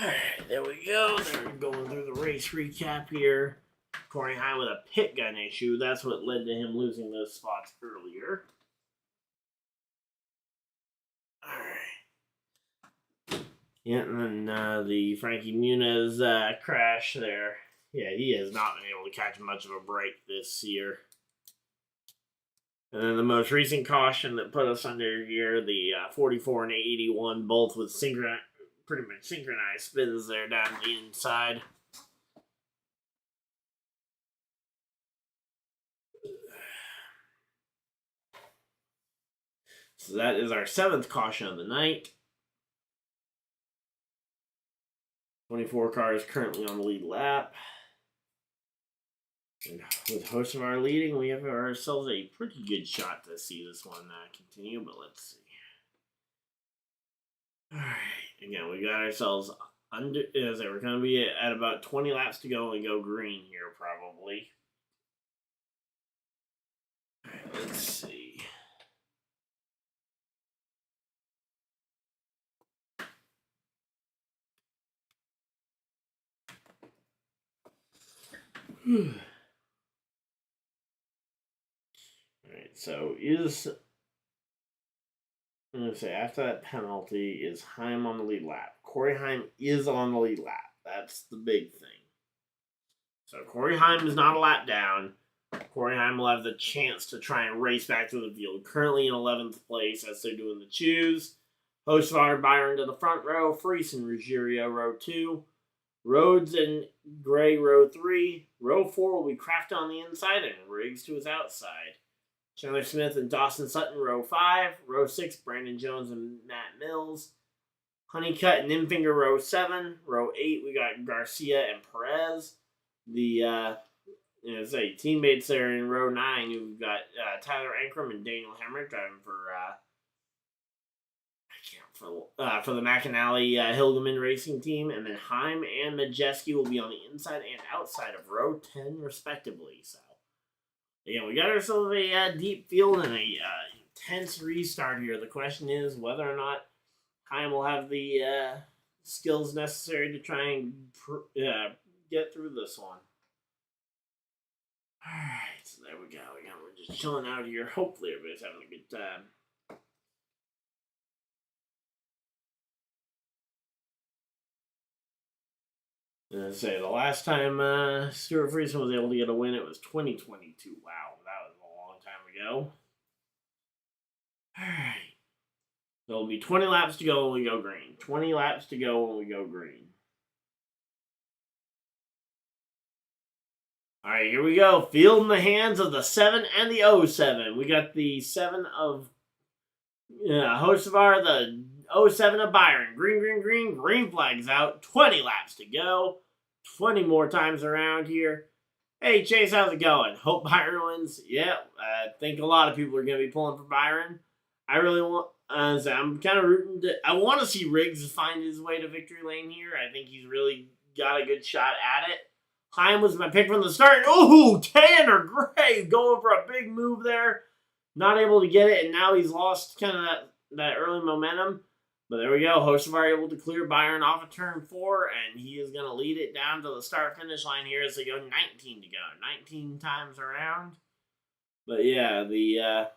Alright, there we go. They're going through the race recap here. Corey High with a pit gun issue. That's what led to him losing those spots earlier. Alright. Yeah, and then the Frankie Muniz crash there. Yeah, he has not been able to catch much of a break this year. And then the most recent caution that put us under here, the 44 and 81, both with pretty much synchronized spins there down the inside. So that is our 7th caution of the night. 24 cars currently on the lead lap. And with most of our leading, we have ourselves a pretty good shot to see this one continue, but let's see. Alright, again, we got ourselves under, as we're going to be at about 20 laps to go and go green here, probably. Alright, let's see. Alright, so I'm going to say after that penalty, is Heim on the lead lap? Corey Heim is on the lead lap. That's the big thing. So Corey Heim is not a lap down. Corey Heim will have the chance to try and race back to the field. Currently in 11th place as they're doing the choose. Hocevar, Byron to the front row. Freese and Ruggiero, row 2. Rhodes and Gray, row 3. Row 4 will be Kraft on the inside and Riggs to his outside. Chandler Smith and Dawson Sutton, row 5. Row 6, Brandon Jones and Matt Mills. Honeycutt and Infinger, row 7. Row 8, we got Garcia and Perez. The teammates there in row 9, you've got Tyler Ankrum and Daniel Hemrick driving for the McAnally Hilgeman racing team. And then Heim and Majeski will be on the inside and outside of row 10, respectively. So, yeah, we got ourselves a deep field and a intense restart here. The question is whether or not Heim will have the skills necessary to try and get through this one. Alright, so there we go. We're just chilling out here. Hopefully everybody's having a good time. And I say the last time Stuart Friesen was able to get a win, it was 2022. Wow, that was a long time ago. Alright. So it'll be 20 laps to go when we go green. 20 laps to go when we go green. Alright, here we go. Field in the hands of the 7 and the 07. We got the 7 of Hocevar, the 07 of Byron. Green. Green flag's out. 20 laps to go. 20 more times around here. Hey, Chase, how's it going? Hope Byron wins. Yeah, I think a lot of people are going to be pulling for Byron. I really want... I'm kind of rooting to... I want to see Riggs find his way to victory lane here. I think he's really got a good shot at it. Heim was my pick from the start. Oh, Tanner Gray going for a big move there. Not able to get it, and now he's lost kind of that early momentum. But there we go. Hocevar able to clear Byron off of turn 4, and he is going to lead it down to the start-finish line here as they go 19 to go. 19 times around. But yeah, the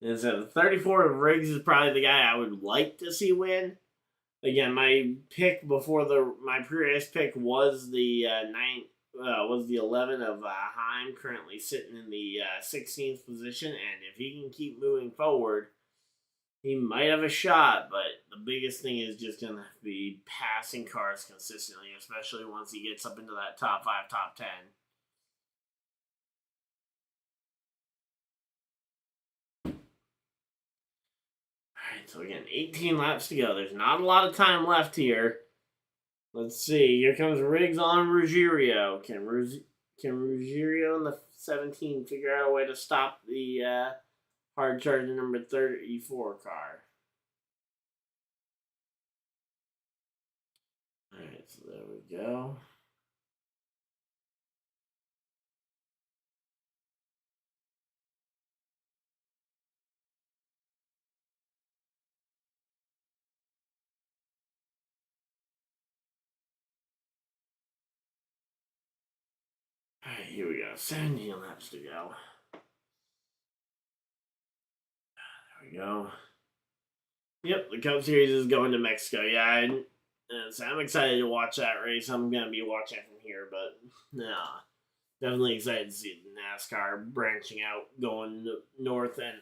34 of Riggs is probably the guy I would like to see win. Again, my pick before my previous pick was the 11 of Heim, currently sitting in the 16th position, and if he can keep moving forward, he might have a shot. But the biggest thing is just gonna be passing cars consistently, especially once he gets up into that top 5, top 10. So again, 18 laps to go. There's not a lot of time left here. Let's see. Here comes Riggs on Ruggiero. Can Ruggiero in the 17 figure out a way to stop the hard charger number 34 car? Alright, so there we go. Alright, here we go. 17 laps to go. There we go. Yep, the Cup Series is going to Mexico. Yeah, so I'm excited to watch that race. I'm going to be watching from here, but definitely excited to see the NASCAR branching out, going north and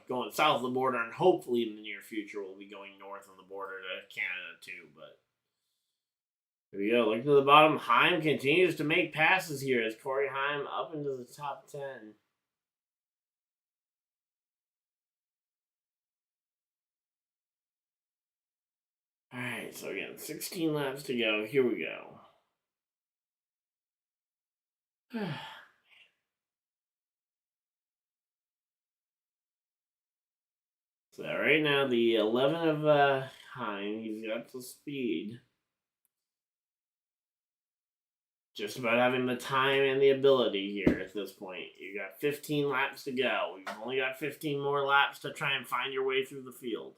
going south of the border, and hopefully in the near future we'll be going north on the border to Canada too. But here we go. Look to the bottom. Heim continues to make passes here as Corey Heim up into the top 10. Alright, so again, 16 laps to go. Here we go. So right now, the 11 of Heim, he's got the speed. Just about having the time and the ability here at this point. You got 15 laps to go. We've only got 15 more laps to try and find your way through the field.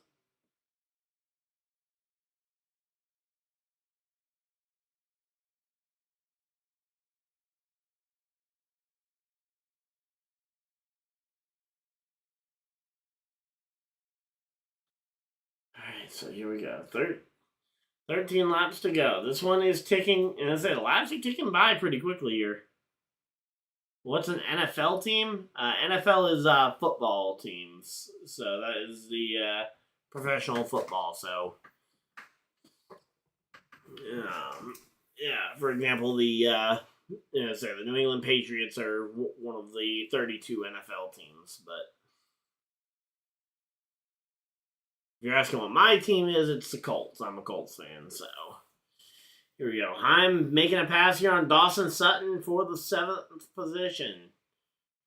Alright, so here we go. 13 laps to go. This one is ticking, and I said, laps are ticking by pretty quickly here. What's an NFL team? NFL is football teams. So that is the professional football. So, for example, the New England Patriots are one of the 32 NFL teams. But if you're asking what my team is, it's the Colts. I'm a Colts fan, so here we go. Heim making a pass here on Dawson Sutton for the 7th position.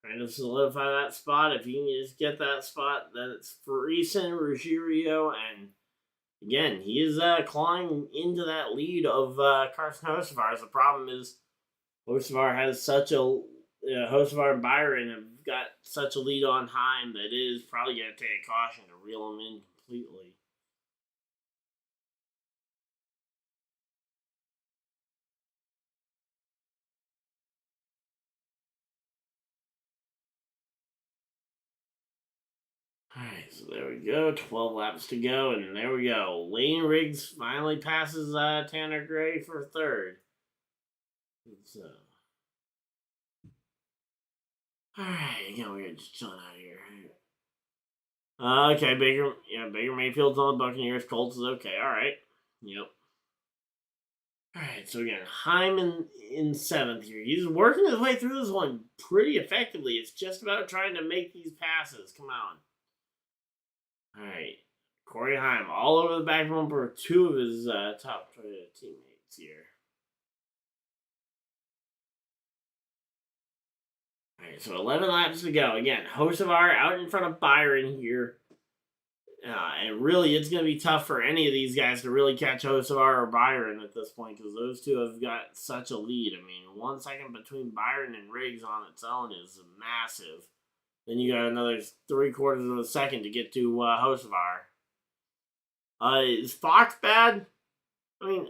Trying to solidify that spot. If he can just get that spot, then it's Friesen, Ruggiero, and again, he is clawing into that lead of Carson Hocevar. The problem is Hocevar has such a... Hocevar and Byron have got such a lead on Heim that it is probably going to take a caution to reel him in completely. Alright, so there we go. 12 laps to go, and there we go. Lane Riggs finally passes Tanner Gray for third. So, alright, again, we're just chilling out here. Okay, Baker Mayfield's on the Buccaneers. Colts is okay. Alright. Yep. Alright, so again, Hyman in seventh here. He's working his way through this one pretty effectively. It's just about trying to make these passes. Come on. Alright. Corey Heim all over the back bumper. Two of his top teammates here. Alright, so 11 laps to go. Again, Hocevar out in front of Byron here. And really, it's going to be tough for any of these guys to really catch Hocevar or Byron at this point because those two have got such a lead. I mean, 1 second between Byron and Riggs on its own is massive. Then you got another 3/4 of a second to get to Hocevar. Is Fox bad? I mean,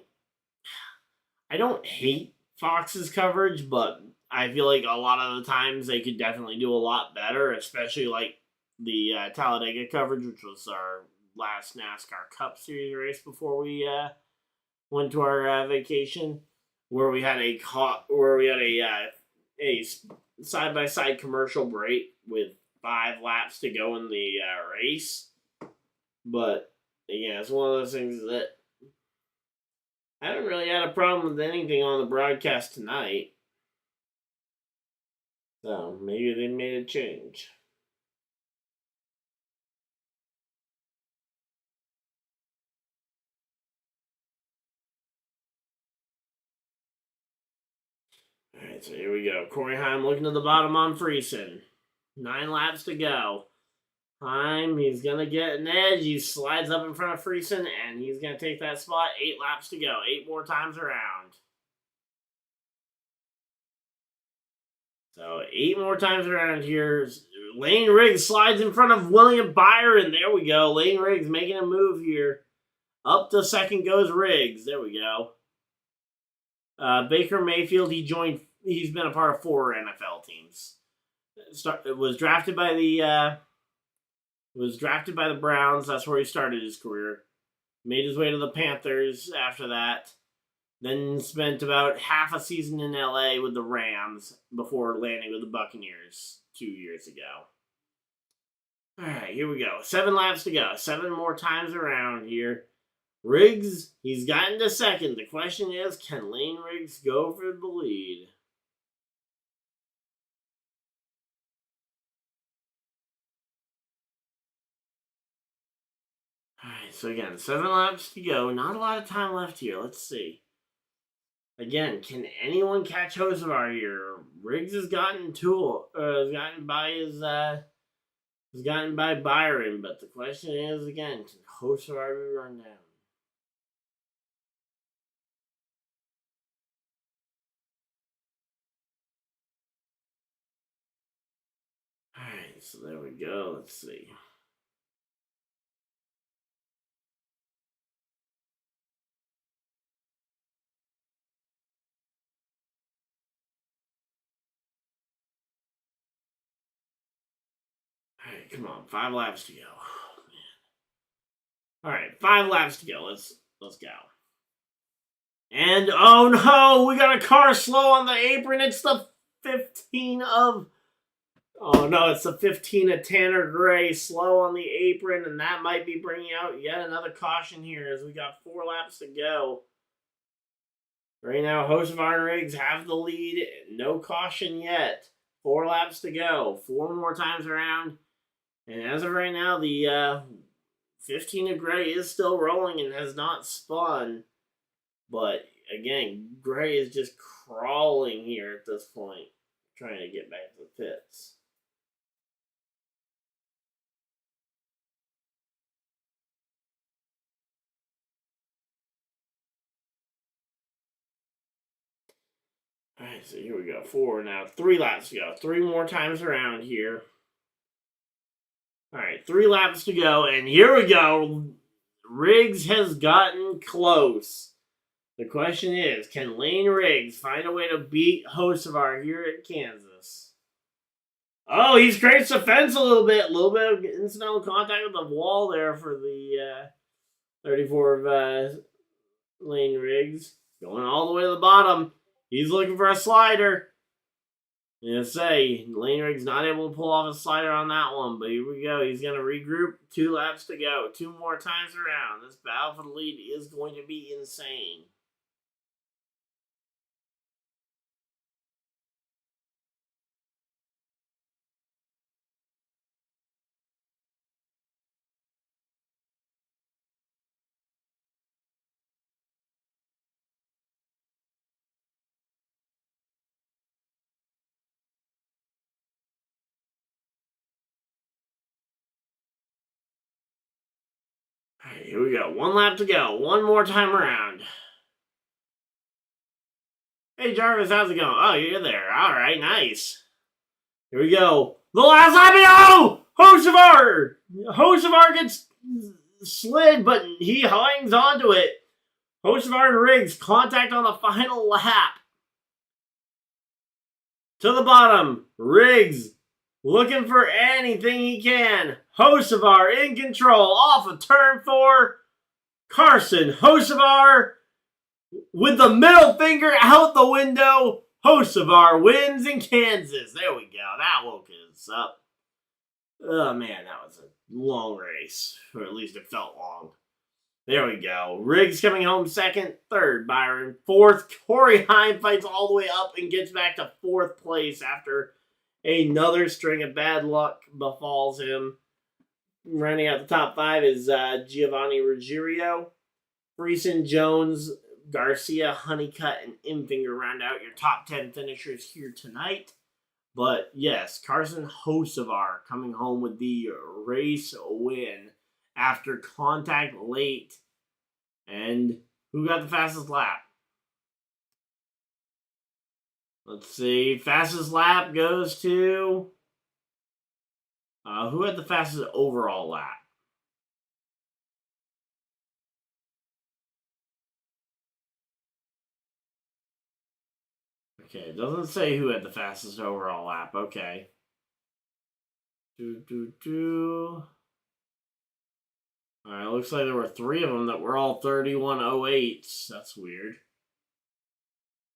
I don't hate Fox's coverage, but I feel like a lot of the times they could definitely do a lot better, especially like the Talladega coverage, which was our last NASCAR Cup Series race before we went to our vacation, where we had a side by side commercial break with 5 laps to go in the race. But yeah, it's one of those things that I haven't really had a problem with anything on the broadcast tonight. So maybe they made a change. Alright, so here we go. Corey Heim looking to the bottom on Friesen. 9 laps to go. Heim, he's going to get an edge. He slides up in front of Friesen, and he's going to take that spot. 8 laps to go. 8 more times around. So 8 more times around here. Lane Riggs slides in front of William Byron. There we go. Lane Riggs making a move here. Up to second goes Riggs. There we go. Baker Mayfield, he's been a part of 4 NFL teams. Was drafted by the Browns. That's where he started his career. Made his way to the Panthers after that. Then spent about half a season in LA with the Rams before landing with the Buccaneers 2 years ago. Alright, here we go. 7 laps to go. 7 more times around here. Riggs, he's gotten to second. The question is, can Lane Riggs go for the lead? Alright, so again, 7 laps to go. Not a lot of time left here. Let's see. Again, can anyone catch Hocevar here? Riggs has gotten by Byron, but the question is again, can Hocevar be run down? Alright, so there we go. Let's see. Alright, come on. 5 laps to go. Oh, man. Alright, 5 laps to go. Let's go. And oh no, we got a car slow on the apron. It's the 15 of... Oh no, it's the 15 of Tanner Gray slow on the apron, and that might be bringing out yet another caution here as we got 4 laps to go. Right now, Hocevar and Riggs have the lead. No caution yet. 4 laps to go. 4 more times around. And as of right now, the 15 of Gray is still rolling and has not spun. But again, Gray is just crawling here at this point, trying to get back to the pits. Alright, so here we go. 4 now. 3 laps to go. 3 more times around here. Alright, 3 laps to go, and here we go. Riggs has gotten close. The question is, can Lane Riggs find a way to beat Hocevar here at Kansas? Oh, he's scraped the fence a little bit. A little bit of incidental contact with the wall there for the 34 of Lane Riggs. Going all the way to the bottom. He's looking for a slider. I'm gonna say Lane Riggs not able to pull off a slider on that one, but here we go. He's gonna regroup. 2 laps to go. 2 more times around. This battle for the lead is going to be insane. All right, here we go. 1 lap to go. 1 more time around. Hey Jarvis, how's it going? Oh, you're there. All right, nice. Here we go. The last lap. Oh! Hocevar gets slid, but he hangs onto it. Hocevar and Riggs contact on the final lap. To the bottom. Riggs looking for anything he can. Hocevar in control off of turn 4. Carson Hocevar with the middle finger out the window. Hocevar wins in Kansas. There we go. That woke us up. Oh, man, that was a long race. Or at least it felt long. There we go. Riggs coming home second. Third, Byron. Fourth, coreyhiem fights all the way up and gets back to 4th place after another string of bad luck befalls him. Running out the top 5 is Giovanni Ruggiero. Friesen, Jones, Garcia, Honeycutt, and Imfinger round out your top 10 finishers here tonight. But yes, Carson Hocevar coming home with the race win after contact late. And who got the fastest lap? Let's see. Fastest lap goes to... who had the fastest overall lap? Okay, it doesn't say who had the fastest overall lap. Okay. Alright, looks like there were 3 of them that were all 31:08s. That's weird.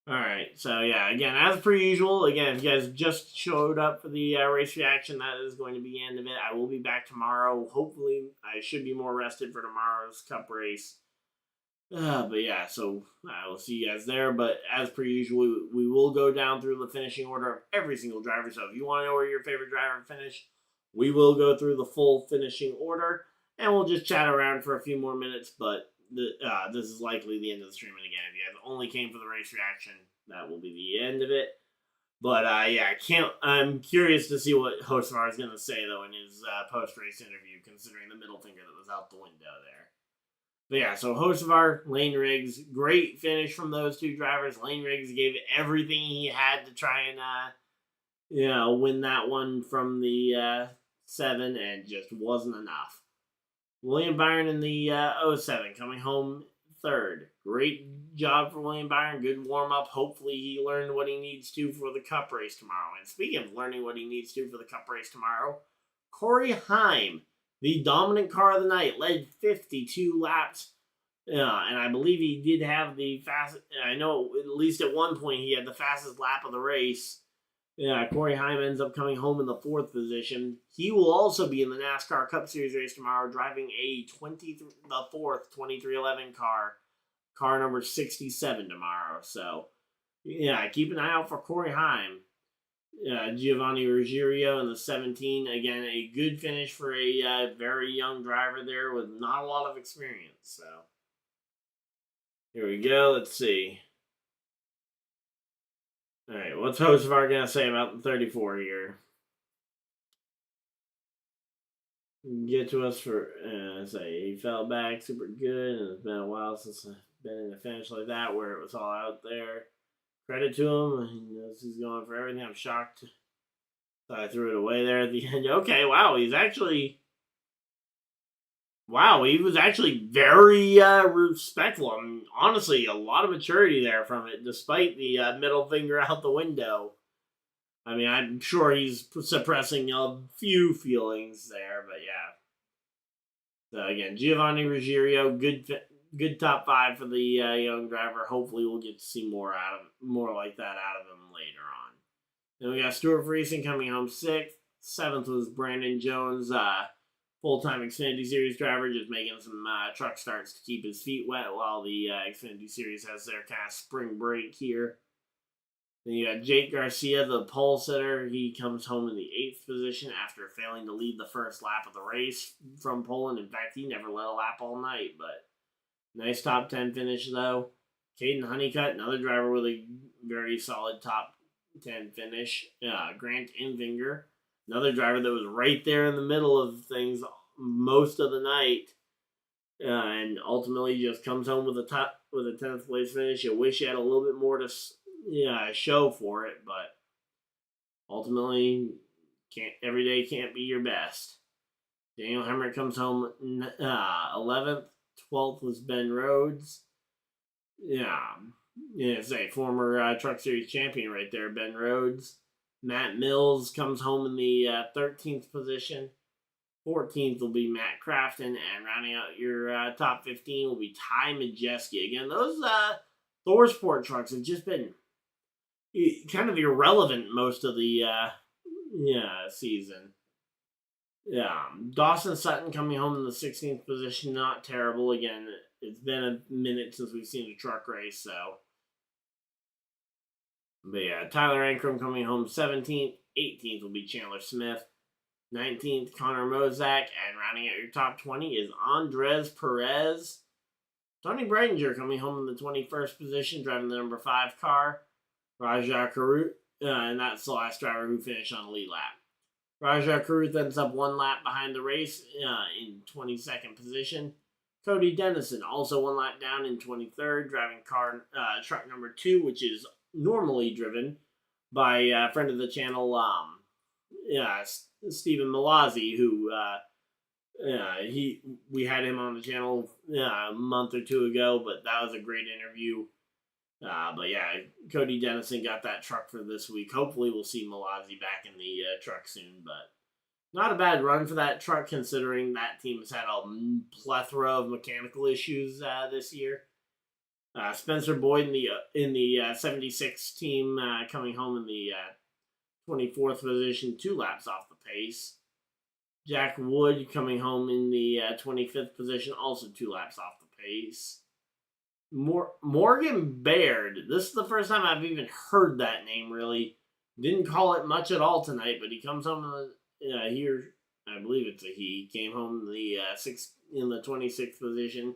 Alright, so yeah, again, as per usual, again, if you guys just showed up for the race reaction, that is going to be the end of it. I will be back tomorrow. Hopefully, I should be more rested for tomorrow's Cup race. But yeah, so I will see you guys there. But as per usual, we will go down through the finishing order of every single driver. So if you want to know where your favorite driver finished, we will go through the full finishing order. And we'll just chat around for a few more minutes. But this is likely the end of the stream. And again, if you guys only came for the race reaction, that will be the end of it. But yeah, I'm curious to see what Hocevar is going to say, though, in his post-race interview, considering the middle finger that was out the window there. But yeah, so Hocevar, Lane Riggs, great finish from those 2 drivers. Lane Riggs gave everything he had to try and, win that one from the 7, and just wasn't enough. William Byron in the 07 coming home 3rd. Great job for William Byron. Good warm-up. Hopefully he learned what he needs to for the Cup race tomorrow. And speaking of learning what he needs to for the Cup race tomorrow, coreyhiem, the dominant car of the night, led 52 laps. And I believe he did have the fastest. I know at least at one point he had the fastest lap of the race. Coreyhiem ends up coming home in the 4th position. He will also be in the NASCAR Cup Series race tomorrow, driving the 4th 2311 car number 67 tomorrow. So, yeah, keep an eye out for coreyhiem. Giovanni Ruggiero in the 17. Again, a good finish for a very young driver there with not a lot of experience. So, here we go. Let's see. All right, what's Hocevar going to say about the 34 here? Get to us for, say, he fell back super good, and it's been a while since I've been in a finish like that where it was all out there. Credit to him. He knows he's going for everything. I'm shocked. So I threw it away there at the end. Okay, wow. He was actually very respectful. I mean, honestly, a lot of maturity there from it, despite the middle finger out the window. I mean, I'm sure he's suppressing a few feelings there, but yeah. So again, Giovanni Ruggiero, good top five for the young driver. Hopefully, we'll get to see more like that out of him later on. Then we got Stuart Friesen coming home sixth. Seventh was Brandon Jones, full-time Xfinity Series driver, just making some truck starts to keep his feet wet while the Xfinity Series has their kind of spring break here. Then you got Jake Garcia, the pole sitter. He comes home in the 8th position after failing to lead the first lap of the race from Poland. In fact, he never led a lap all night, but nice top 10 finish, though. Caden Honeycutt, another driver with a very solid top 10 finish. Grant Invinger, another driver that was right there in the middle of things most of the night, and ultimately just comes home with a 10th place finish. You wish you had a little bit more to show for it, but ultimately, every day can't be your best. Daniel Hemrick comes home 11th. 12th was Ben Rhodes. It's a former Truck Series champion right there, Ben Rhodes. Matt Mills comes home in the 13th position. 14th will be Matt Crafton, and rounding out your top 15 will be Ty Majeski. Again, those Thor Sport trucks have just been kind of irrelevant most of the season. Dawson Sutton coming home in the 16th position, not terrible. Again, it's been a minute since we've seen a truck race, so. But yeah, Tyler Ankrum coming home 17th. 18th will be Chandler Smith. 19th, Connor Mozak. And rounding out your top 20 is Andres Perez. Tony Breidinger coming home in the 21st position, driving the number 5 car. Raja Karut, and that's the last driver who finished on the lead lap. Raja Karuth ends up one lap behind the race in 22nd position. Cody Dennison also one lap down in 23rd, driving truck number 2, which is normally driven by a friend of the channel, Stephen Malazzi, who we had him on the channel a month or two ago, but that was a great interview. But yeah, Cody Dennison got that truck for this week. Hopefully we'll see Malazzi back in the truck soon, but not a bad run for that truck considering that team has had a plethora of mechanical issues this year. Spencer Boyd in the 76 team coming home in the 24th position, 2 laps off the pace. Jack Wood coming home in the 25th position, also 2 laps off the pace. Morgan Baird. This is the first time I've even heard that name, really. Didn't call it much at all tonight, but he comes home here. I believe it's a he. Came home in the 26th position.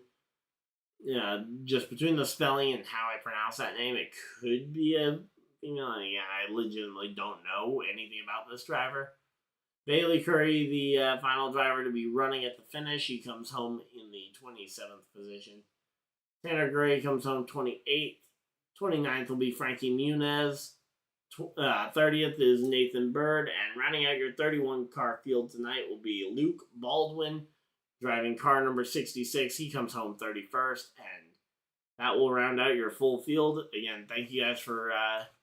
Just between the spelling and how I pronounce that name, it could be a female. I legitimately don't know anything about this driver. Bailey Curry, the final driver to be running at the finish. He comes home in the 27th position. Tanner Gray comes home 28th. 29th will be Frankie Muniz. 30th is Nathan Bird. And rounding out your 31 car field tonight will be Luke Baldwin, driving car number 66. He comes home 31st. And that will round out your full field. Again, thank you guys for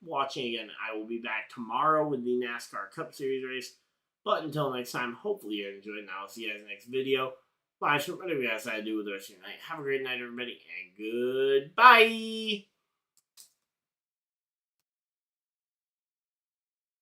watching. Again, I will be back tomorrow with the NASCAR Cup Series race. But until next time, hopefully you enjoyed, and I'll see you guys in the next video. Bye, whatever you guys decide to do with the rest of your night. Have a great night, everybody, and goodbye!